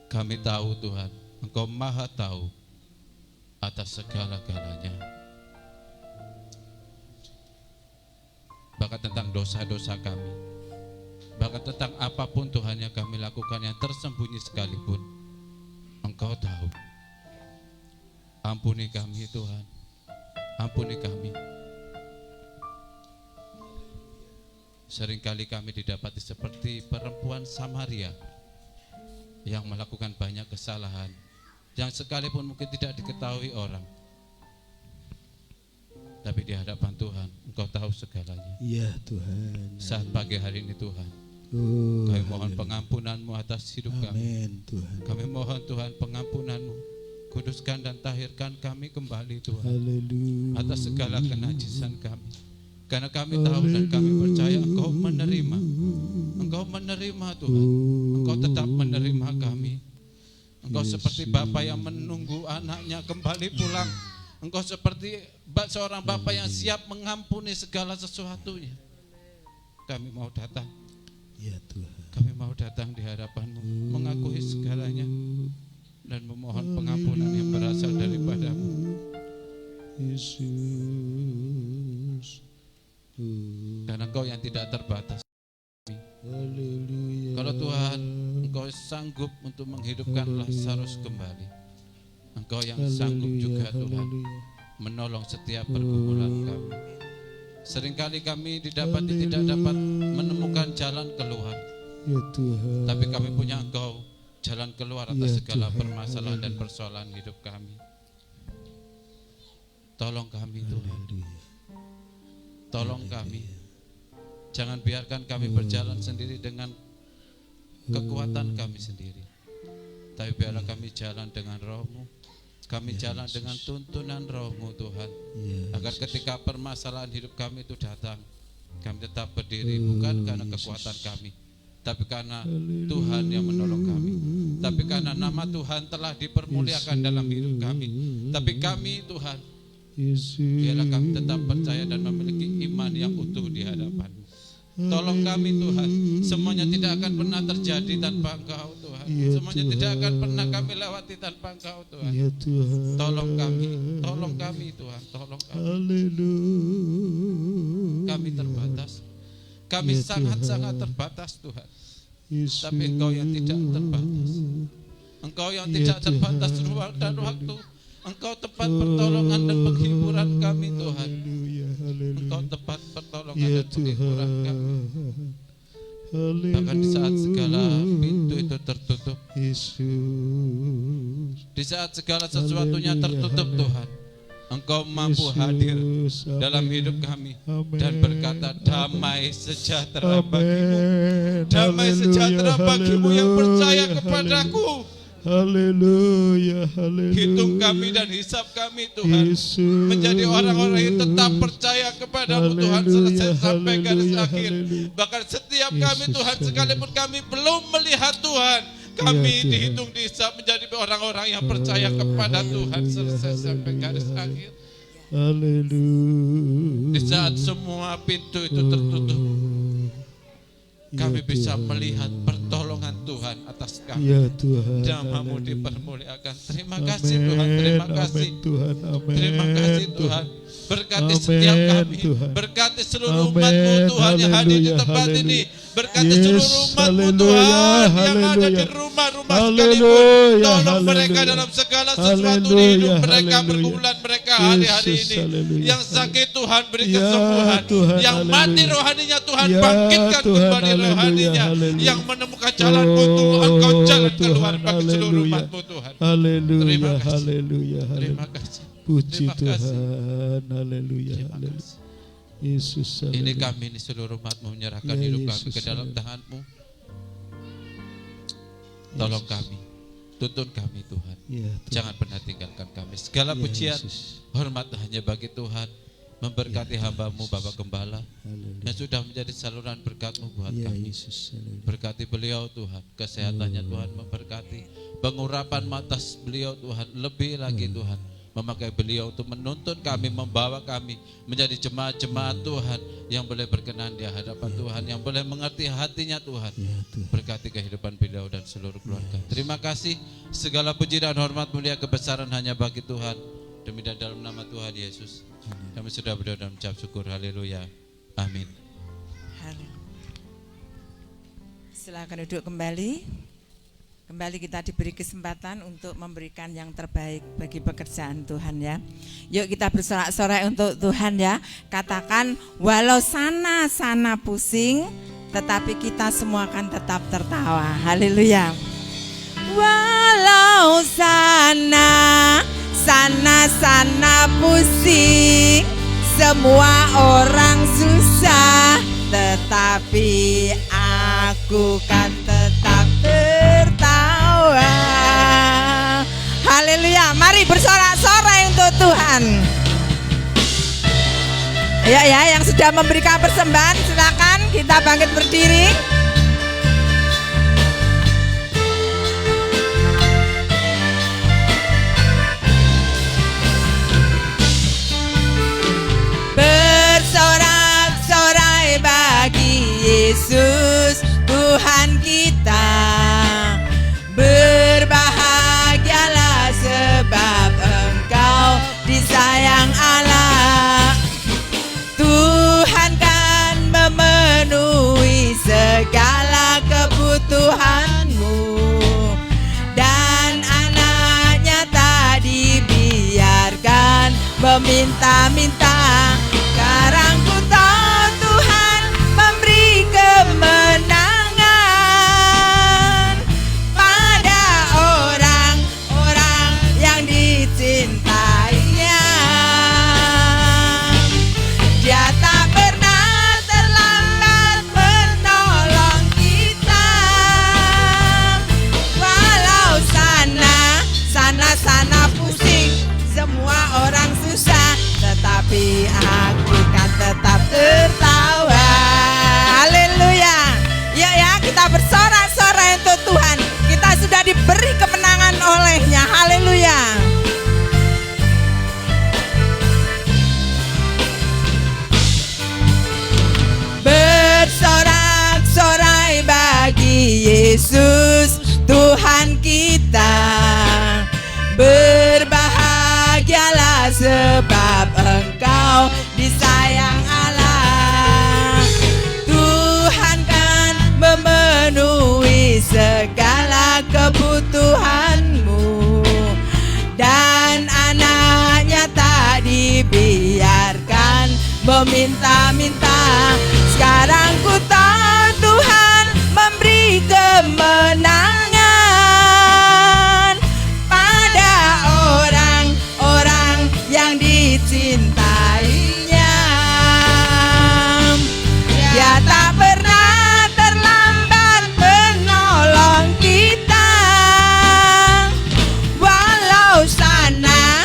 Kami tahu Tuhan, Engkau Maha Tahu atas segala-galanya. Bahkan tentang dosa-dosa kami, bahkan tentang apapun Tuhan yang kami lakukan yang tersembunyi sekalipun, Engkau tahu. Ampuni kami Tuhan, ampuni kami. Seringkali kami didapati seperti perempuan Samaria yang melakukan banyak kesalahan, yang sekalipun mungkin tidak diketahui orang, tapi di hadapan Tuhan Engkau tahu segalanya. Ya Tuhan. Saat pagi hari ini Tuhan, Oh, kami mohon pengampunan-Mu atas hidup kami. amin Tuhan. Kami mohon Tuhan pengampunan-Mu, kuduskan dan tahirkan kami kembali Tuhan Haleluya. atas segala kenajisan kami. Karena kami tahu dan kami percaya Engkau menerima. Engkau menerima Tuhan. Engkau tetap menerima kami. Engkau seperti Bapa yang menunggu anaknya kembali pulang. Engkau seperti seorang Bapa yang siap mengampuni segala sesuatunya. Kami mau datang. Ya Tuhan. Kami mau datang di hadapan-Mu, mengakui segalanya dan memohon pengampunan yang berasal daripada-Mu. Yesus. Karena Engkau yang tidak terbatas. Haleluya. Kalau Tuhan, Engkau sanggup untuk menghidupkan Lazarus kembali. Engkau yang sanggup juga Tuhan menolong setiap pergumulan kami. Seringkali kami tidak dapat menemukan jalan keluar. Ya Tuhan. Tapi kami punya Engkau jalan keluar atas segala permasalahan dan persoalan hidup kami. Tolong kami Tuhan. Tolong kami. Jangan biarkan kami berjalan sendiri dengan kekuatan kami sendiri. Tapi biarlah kami jalan dengan Roh-Mu. Kami jalan dengan tuntunan Roh-Mu Tuhan. Agar ketika permasalahan hidup kami itu datang, kami tetap berdiri bukan karena kekuatan kami, tapi karena Tuhan yang menolong kami. Tapi karena nama Tuhan telah dipermuliakan dalam hidup kami. Tapi kami Tuhan, biarlah kami tetap percaya dan memiliki iman yang utuh di hadapan-Mu. Tolong kami Tuhan, semuanya tidak akan pernah terjadi tanpa Engkau Tuhan. Semuanya tidak akan pernah kami lewati tanpa Engkau Tuhan. Ya Tuhan. Tolong kami Tuhan, tolong kami. Haleluya. Kami terbatas. Kami sangat-sangat terbatas Tuhan. Tapi Engkau yang tidak terbatas. Engkau yang tidak terbatas ruang dan waktu. Engkau tempat pertolongan dan penghiburan kami Tuhan. Engkau tempat pertolongan dan penghiburan kami. Bahkan di saat segala pintu itu tertutup, di saat segala sesuatunya tertutup Tuhan, Engkau mampu hadir dalam hidup kami dan berkata, damai sejahtera bagimu. Damai sejahtera bagimu yang percaya kepadaku. Haleluya, haleluya. Hitung kami dan hisap kami Tuhan, menjadi orang-orang yang tetap percaya kepadamu Tuhan selesai sampai garis akhir. Bahkan setiap kami Tuhan, sekalipun kami belum melihat Tuhan, kami dihitung dihisap menjadi orang-orang yang percaya kepada Tuhan selesai sampai garis akhir. Haleluya. Di saat semua pintu itu tertutup, kami bisa melihat pertolongan Tuhan atas kami. Ya Tuhan. Nama-Mu dipermuliakan. Terima kasih Tuhan, terima kasih. Tuhan, amin. Terima kasih Tuhan. Berkati setiap kami, berkati seluruh Amin. umat-Mu Tuhan yang hadir di tempat Haleluya. ini. Berkati Yes, seluruh umat-Mu haleluya, Tuhan yang ada di haleluya. rumah-rumah Haleluya, sekalipun. Tolong haleluya. mereka dalam segala sesuatu di hidup Haleluya, mereka, haleluya. pergumulan mereka hari-hari Yesus, ini. haleluya. Yang sakit Tuhan beri Ya, kesembuhan. Tuhan, Yang mati haleluya. rohaninya Tuhan Ya, bangkitkan Tuhan, kembali haleluya, rohaninya. haleluya. Yang menemukan jalan untuk Engkau jalan keluar Tuhan, bagi seluruh haleluya. umat-Mu Tuhan. Haleluya, Terima kasih. haleluya, Terima haleluya. kasih. Puji Terima kasih. Tuhan, haleluya, Terima haleluya. kasih. Yesus, Ini haleluya. kami, ini seluruh umat-Mu menyerahkan Ya, hidup kami Yesus, ke dalam haleluya. tangan-Mu. Tolong kami, tuntun kami Tuhan. Ya, Tuhan. Jangan pernah tinggalkan kami. Segala Ya, pujian, Yesus. hormat hanya bagi Tuhan. Memberkati hamba-Mu Bapak Gembala Haleluya. yang sudah menjadi saluran berkat-Mu buat Ya, kami. Yesus, haleluya. Berkati beliau Tuhan, kesehatannya Tuhan memberkati. Pengurapan atas beliau Tuhan, lebih lagi Tuhan. Memakai beliau untuk menuntun kami, membawa kami menjadi jemaat-jemaat Tuhan yang boleh berkenan di hadapan Tuhan, yang boleh mengerti hatinya Tuhan. Ya, Tuhan. Berkati kehidupan beliau dan seluruh keluarga. Terima kasih, segala puji dan hormat mulia kebesaran hanya bagi Tuhan. Demi dan dalam nama Tuhan Yesus, kami sudah berdoa dan mengucap syukur. Haleluya, amin. Haleluya. Silakan duduk kembali. Kembali kita diberi kesempatan untuk memberikan yang terbaik bagi pekerjaan Tuhan ya. Yuk kita bersorak-sorai untuk Tuhan ya. Katakan, walau sana pusing, tetapi kita semua akan tetap tertawa. Haleluya. Walau sana pusing, semua orang susah, tetapi aku kan tetap tertawa. Haleluya, mari bersorak-sorai untuk Tuhan. Ya, yang sudah memberikan persembahan silakan kita bangkit berdiri. Bersorak-sorai bagi Yesus Tuhan kita. Berbahagialah sebab Engkau disayang Allah. Tuhan kan memenuhi segala kebutuhanmu, dan anaknya tak dibiarkan meminta-minta. Sekarang ku tahu Tuhan memberi kemenangan pada orang-orang yang dicintainya. Dia tak pernah terlambat menolong kita. Walau sana pusing, semua orang susah, tetapi aku kan tetap tertawa. Haleluya. Ya, kita bersorak-sorai untuk Tuhan. Kita sudah diberi kemenangan oleh-Nya. Haleluya. Bersorak-sorai bagi Yesus Tuhan kita. Berbahagialah sebab Engkau disayang Allah. Tuhan kan memenuhi segala kebutuhanmu, dan anaknya tak dibiarkan meminta-minta. Sekarang ku tahu Tuhan memberi kemenangan pada orang-orang yang dicintainya. Dia tak pernah terlambat menolong kita. Walau sana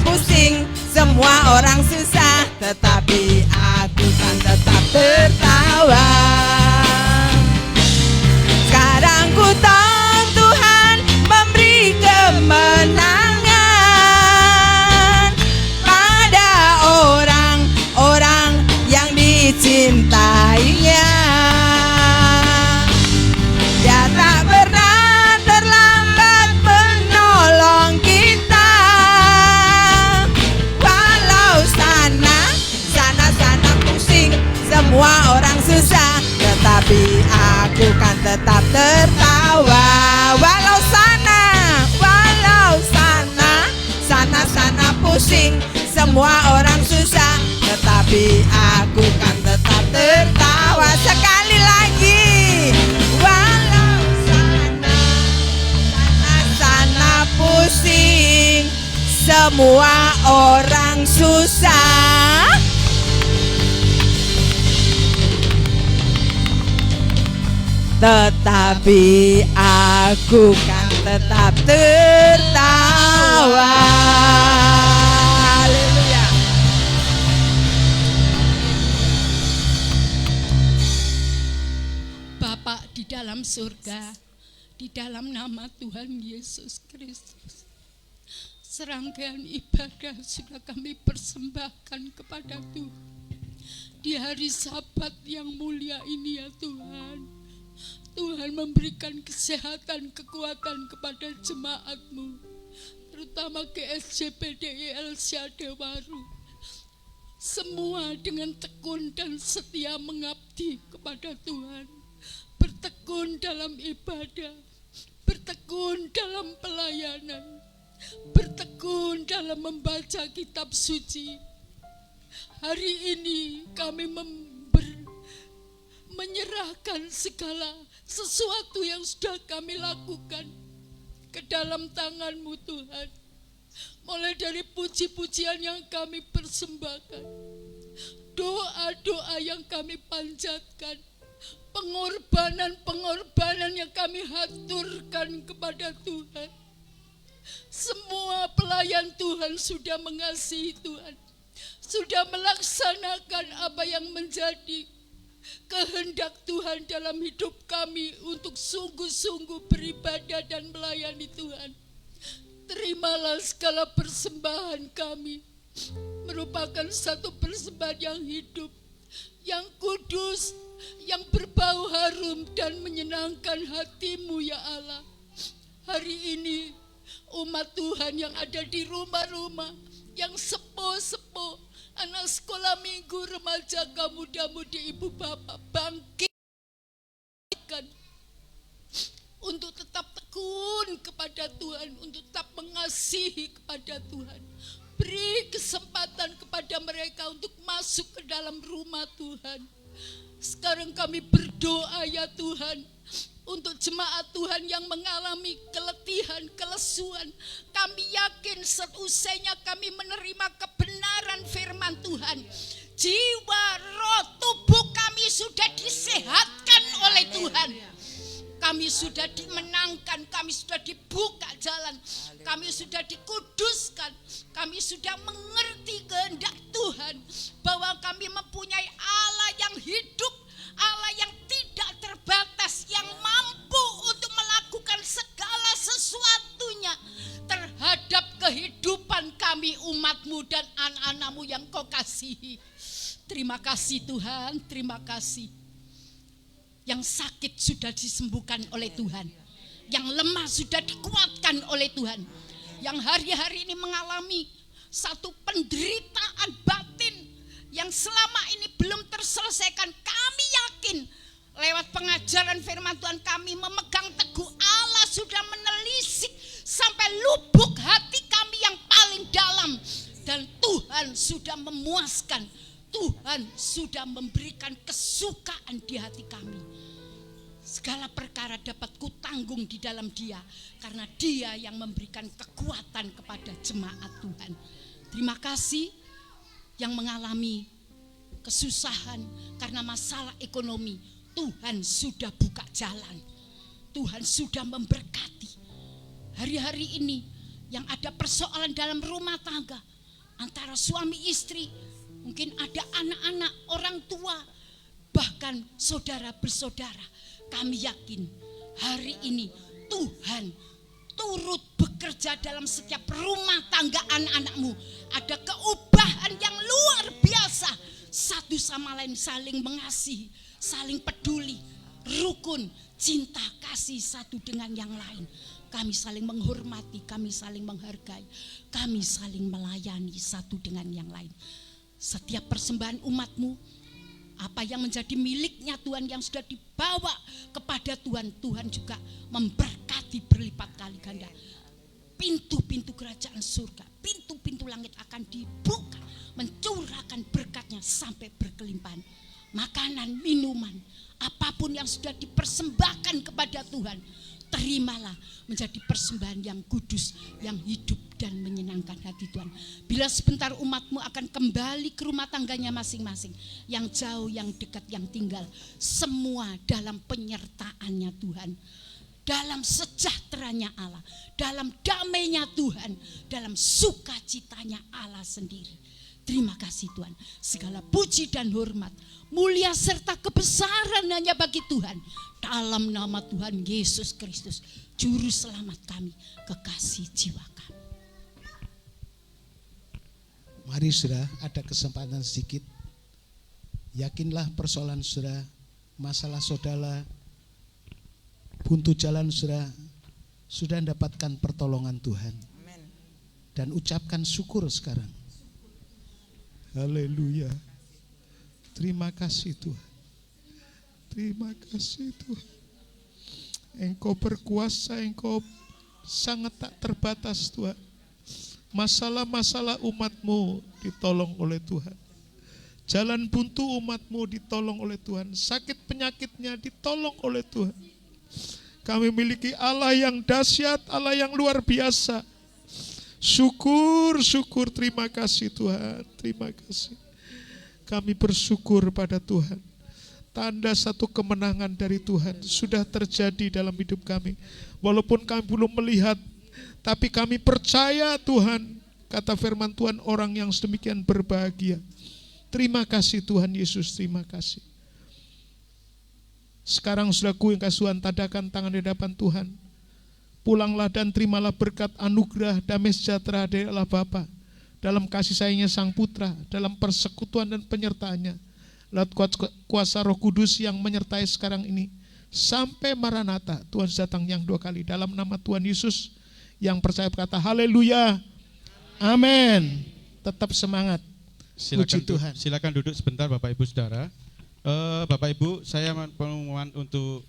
pusing, semua orang susah, tetapi aku kan tetap tertawa. Sekarang ku tahu Tuhan memberi kemenangan pada orang-orang yang dicintainya. Dia tak pernah terlambat menolong kita. Walau sana pusing, semua orang susah, tetapi aku kan tetap tertawa. Walau sana pusing, semua orang susah, tetapi aku kan tetap tertawa. Sekali lagi. Walau sana pusing, semua orang susah, tetapi aku kan tetap tertawa. Haleluya. Bapa di dalam surga, di dalam nama Tuhan Yesus Kristus, serangkaian ibadah sudah kami persembahkan kepada Tuhan di hari Sabat yang mulia ini ya Tuhan. Tuhan memberikan kesehatan, kekuatan kepada jemaat-Mu, terutama GSJPDI Syadwaru. Semua dengan tekun dan setia mengabdi kepada Tuhan, bertekun dalam ibadah, bertekun dalam pelayanan, bertekun dalam membaca kitab suci. Hari ini kami menyerahkan segala sesuatu yang sudah kami lakukan ke dalam tangan-Mu Tuhan. Mulai dari puji-pujian yang kami persembahkan, doa-doa yang kami panjatkan, pengorbanan-pengorbanan yang kami haturkan kepada Tuhan. Semua pelayan Tuhan sudah mengasihi Tuhan, sudah melaksanakan apa yang menjadi kehendak Tuhan dalam hidup kami untuk sungguh-sungguh beribadah dan melayani Tuhan. Terimalah segala persembahan kami, merupakan satu persembahan yang hidup, yang kudus, yang berbau harum dan menyenangkan hati-Mu ya Allah. Hari ini umat Tuhan yang ada di rumah-rumah, yang sepuh-sepuh, anak sekolah minggu, remaja, muda-mudi, ibu bapak, bangkitkan untuk tetap tekun kepada Tuhan, untuk tetap mengasihi kepada Tuhan. Beri kesempatan kepada mereka untuk masuk ke dalam rumah Tuhan. Sekarang kami berdoa ya Tuhan, untuk jemaat Tuhan yang mengalami keletihan, kelesuan. Kami yakin seusainya kami menerima kebenaran firman Tuhan, jiwa, roh, tubuh kami sudah disehatkan oleh Tuhan. Kami sudah dimenangkan, kami sudah dibuka jalan, kami sudah dikuduskan, kami sudah mengerti kehendak Tuhan, bahwa kami mempunyai Allah yang hidup, Allah yang tidak terbatas, yang mampu untuk melakukan segala sesuatunya terhadap kehidupan kami, umat-Mu dan anak-anak-Mu yang Kau kasihi. Terima kasih Tuhan, terima kasih. Yang sakit sudah disembuhkan oleh Tuhan, yang lemah sudah dikuatkan oleh Tuhan, yang hari-hari ini mengalami satu penderitaan batin yang selama ini belum terselesaikan. Kami yakin lewat pengajaran firman Tuhan kami memegang teguh, Allah sudah menelisik sampai lubuk hati kami yang paling dalam, dan Tuhan sudah memuaskan, Tuhan sudah memberikan kesukaan di hati kami. Segala perkara dapat kutanggung di dalam Dia, karena Dia yang memberikan kekuatan kepada jemaat Tuhan. Terima kasih yang mengalami kesusahan karena masalah ekonomi. Tuhan sudah buka jalan, Tuhan sudah memberkati. Hari-hari ini yang ada persoalan dalam rumah tangga antara suami istri, mungkin ada anak-anak, orang tua, bahkan saudara bersaudara. Kami yakin hari ini Tuhan turut bekerja dalam setiap rumah tangga anak-anak-Mu. Ada keubahan yang luar biasa, satu sama lain saling mengasihi, saling peduli, rukun, cinta kasih satu dengan yang lain. Kami saling menghormati, kami saling menghargai, kami saling melayani satu dengan yang lain. Setiap persembahan umat-Mu, apa yang menjadi miliknya Tuhan yang sudah dibawa kepada Tuhan, Tuhan juga memberkati berlipat kali ganda. Pintu-pintu kerajaan surga, pintu-pintu langit akan dibuka, mencurahkan berkatnya sampai berkelimpahan. Makanan, minuman, apapun yang sudah dipersembahkan kepada Tuhan, terimalah menjadi persembahan yang kudus, yang hidup dan menyenangkan hati Tuhan. Bila sebentar umat-Mu akan kembali ke rumah tangganya masing-masing, yang jauh, yang dekat, yang tinggal, semua dalam penyertaannya Tuhan, dalam sejahteranya Allah, dalam damainya Tuhan, dalam sukacitanya Allah sendiri. Terima kasih Tuhan. Segala puji dan hormat, mulia serta kebesaran hanya bagi Tuhan. Dalam nama Tuhan Yesus Kristus, Juru Selamat kami, kekasih jiwa kami. Mari saudara, ada kesempatan sedikit. Yakinlah persoalan saudara, masalah saudara, buntu jalan saudara, sudah mendapatkan pertolongan Tuhan. Dan ucapkan syukur sekarang. Haleluya. Terima kasih Tuhan. Terima kasih Tuhan. Engkau berkuasa, Engkau sangat tak terbatas Tuhan. Masalah-masalah umat-Mu ditolong oleh Tuhan. Jalan buntu umat-Mu ditolong oleh Tuhan. Sakit penyakitnya ditolong oleh Tuhan. Kami memiliki Allah yang dahsyat, Allah yang luar biasa. Syukur, syukur, terima kasih Tuhan, terima kasih. Kami bersyukur pada Tuhan. Tanda satu kemenangan dari Tuhan sudah terjadi dalam hidup kami. Walaupun kami belum melihat, tapi kami percaya Tuhan. Kata firman Tuhan, orang yang sedemikian berbahagia. Terima kasih Tuhan Yesus, terima kasih. Sekarang saudaraku yang kasih Tuhan, tadakan tangan di hadapan Tuhan. Pulanglah dan terimalah berkat anugerah damai sejahtera dari Allah Bapa, dalam kasih sayangnya Sang Putra, dalam persekutuan dan penyertaannya, lewat kuasa Roh Kudus yang menyertai sekarang ini, sampai Maranatha, Tuhan datang yang 2 kali. Dalam nama Tuhan Yesus, yang percaya berkata haleluya, amin. Tetap semangat. Puji Tuhan. Silakan duduk sebentar Bapak Ibu Saudara. Bapak Ibu, saya pengumuman untuk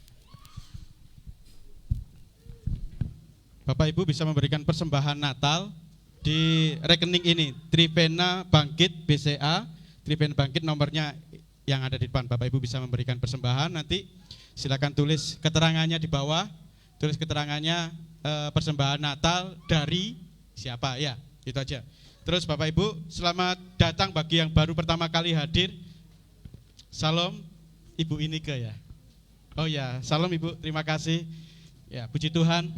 Bapak Ibu bisa memberikan persembahan Natal di rekening ini, Trivena Bangkit BCA, Trivena Bangkit nomornya yang ada di depan. Bapak Ibu bisa memberikan persembahan, nanti silakan tulis keterangannya di bawah, tulis keterangannya persembahan Natal dari siapa, ya itu aja. Terus Bapak Ibu, selamat datang bagi yang baru pertama kali hadir. Salam Ibu Inike ya. Oh ya, salam Ibu, terima kasih. Ya, puji Tuhan.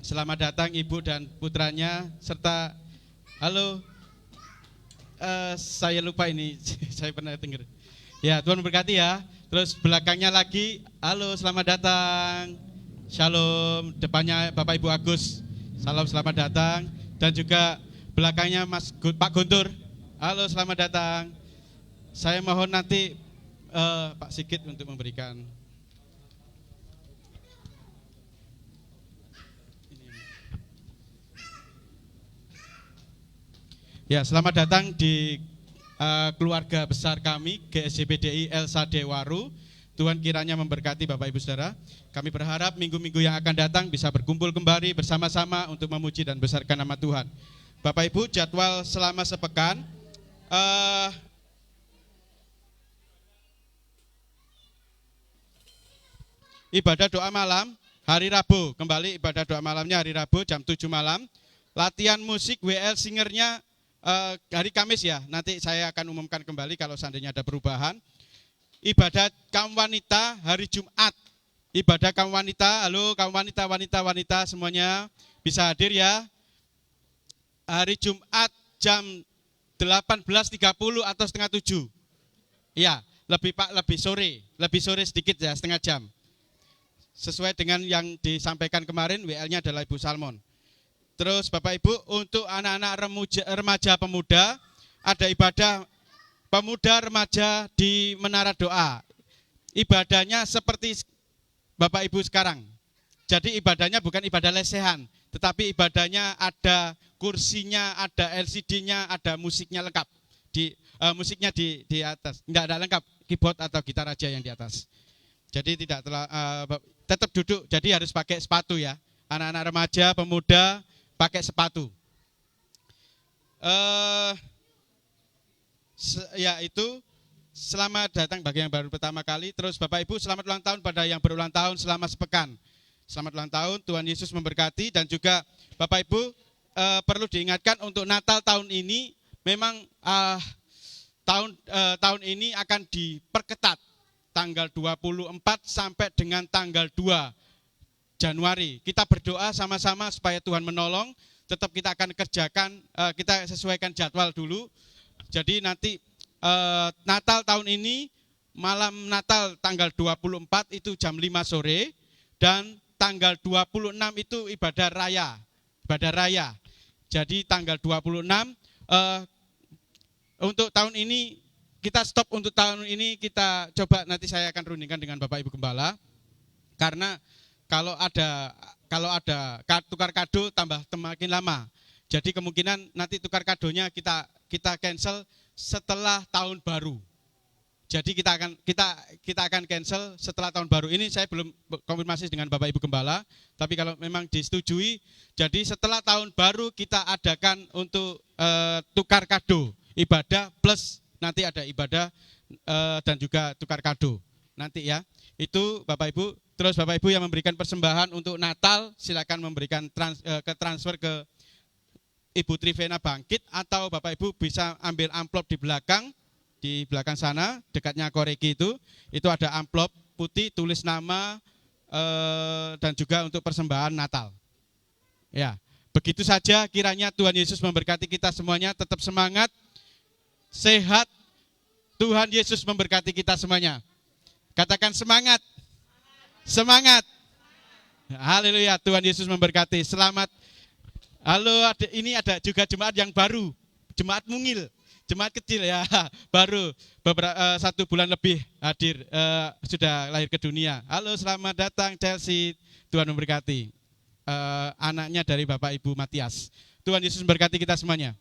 Selamat datang Ibu dan putranya serta halo. Saya lupa ini, saya pernah dengar. Ya, Tuhan berkati ya. Terus belakangnya lagi, halo, selamat datang. Shalom, depannya Bapak Ibu Agus. Salam, selamat datang. Dan juga belakangnya Pak Guntur. Halo, selamat datang. Saya mohon nanti Pak Sigit untuk memberikan. Ya, selamat datang di keluarga besar kami, GSJPDI Elsa Dewaru. Tuhan kiranya memberkati Bapak Ibu Saudara. Kami berharap minggu-minggu yang akan datang bisa berkumpul kembali bersama-sama untuk memuji dan besarkan nama Tuhan. Bapak Ibu, jadwal selama sepekan, ibadah doa malam hari Rabu, kembali ibadah doa malamnya hari Rabu jam 7 malam. Latihan musik WL Singernya hari Kamis ya, nanti saya akan umumkan kembali kalau seandainya ada perubahan. Ibadah kaum wanita hari Jumat, ibadah kaum wanita, halo kaum wanita, wanita semuanya bisa hadir ya. Hari Jumat jam 18.30 atau setengah 7. Ya, lebih sore sedikit ya, setengah jam. Sesuai dengan yang disampaikan kemarin, WL-nya adalah Ibu Salmon. Terus Bapak Ibu, untuk anak-anak remaja pemuda, ada ibadah pemuda remaja di Menara Doa. Ibadahnya seperti Bapak Ibu sekarang. Jadi ibadahnya bukan ibadah lesehan, tetapi ibadahnya ada kursinya, ada LCD-nya, ada musiknya lengkap. Musiknya di atas, tidak ada lengkap, keyboard atau gitar aja yang di atas. Jadi tidak tetap duduk, jadi harus pakai sepatu ya. Anak-anak remaja, pemuda pakai sepatu. Ya itu, selamat datang bagi yang baru pertama kali. Terus Bapak Ibu, selamat ulang tahun pada yang berulang tahun selama sepekan. Selamat ulang tahun, Tuhan Yesus memberkati. Dan juga Bapak Ibu perlu diingatkan untuk Natal tahun ini, memang tahun ini akan diperketat. Tanggal 24 sampai dengan tanggal 2 Januari. Kita berdoa sama-sama supaya Tuhan menolong. Tetap kita akan kerjakan, kita sesuaikan jadwal dulu. Jadi nanti Natal tahun ini, malam Natal tanggal 24 itu jam 5 sore. Dan tanggal 26 itu ibadah raya. Jadi tanggal 26, untuk tahun ini, kita stop untuk tahun ini, kita coba nanti saya akan rundingkan dengan Bapak Ibu Gembala. Karena kalau ada tukar kado tambah semakin lama. Jadi kemungkinan nanti tukar kadonya kita cancel setelah tahun baru. Jadi kita akan cancel setelah tahun baru. Ini saya belum konfirmasi dengan Bapak Ibu Gembala, tapi kalau memang disetujui, jadi setelah tahun baru kita adakan untuk tukar kado, ibadah plus nanti ada ibadah dan juga tukar kado nanti ya. Itu Bapak Ibu. Terus Bapak Ibu yang memberikan persembahan untuk Natal, silakan memberikan transfer ke Ibu Trivena Bangkit, atau Bapak Ibu bisa ambil amplop di belakang sana, dekatnya koreki itu ada amplop putih tulis nama dan juga untuk persembahan Natal. Ya, begitu saja, kiranya Tuhan Yesus memberkati kita semuanya, tetap semangat, sehat. Tuhan Yesus memberkati kita semuanya. Katakan semangat. Semangat. Haleluya, Tuhan Yesus memberkati. Selamat. Halo, ini ada juga jemaat yang baru. Jemaat mungil, jemaat kecil ya, baru beberapa 1 bulan lebih hadir, sudah lahir ke dunia. Halo, selamat datang Chelsea. Tuhan memberkati. Anaknya dari Bapak Ibu Matias. Tuhan Yesus memberkati kita semuanya.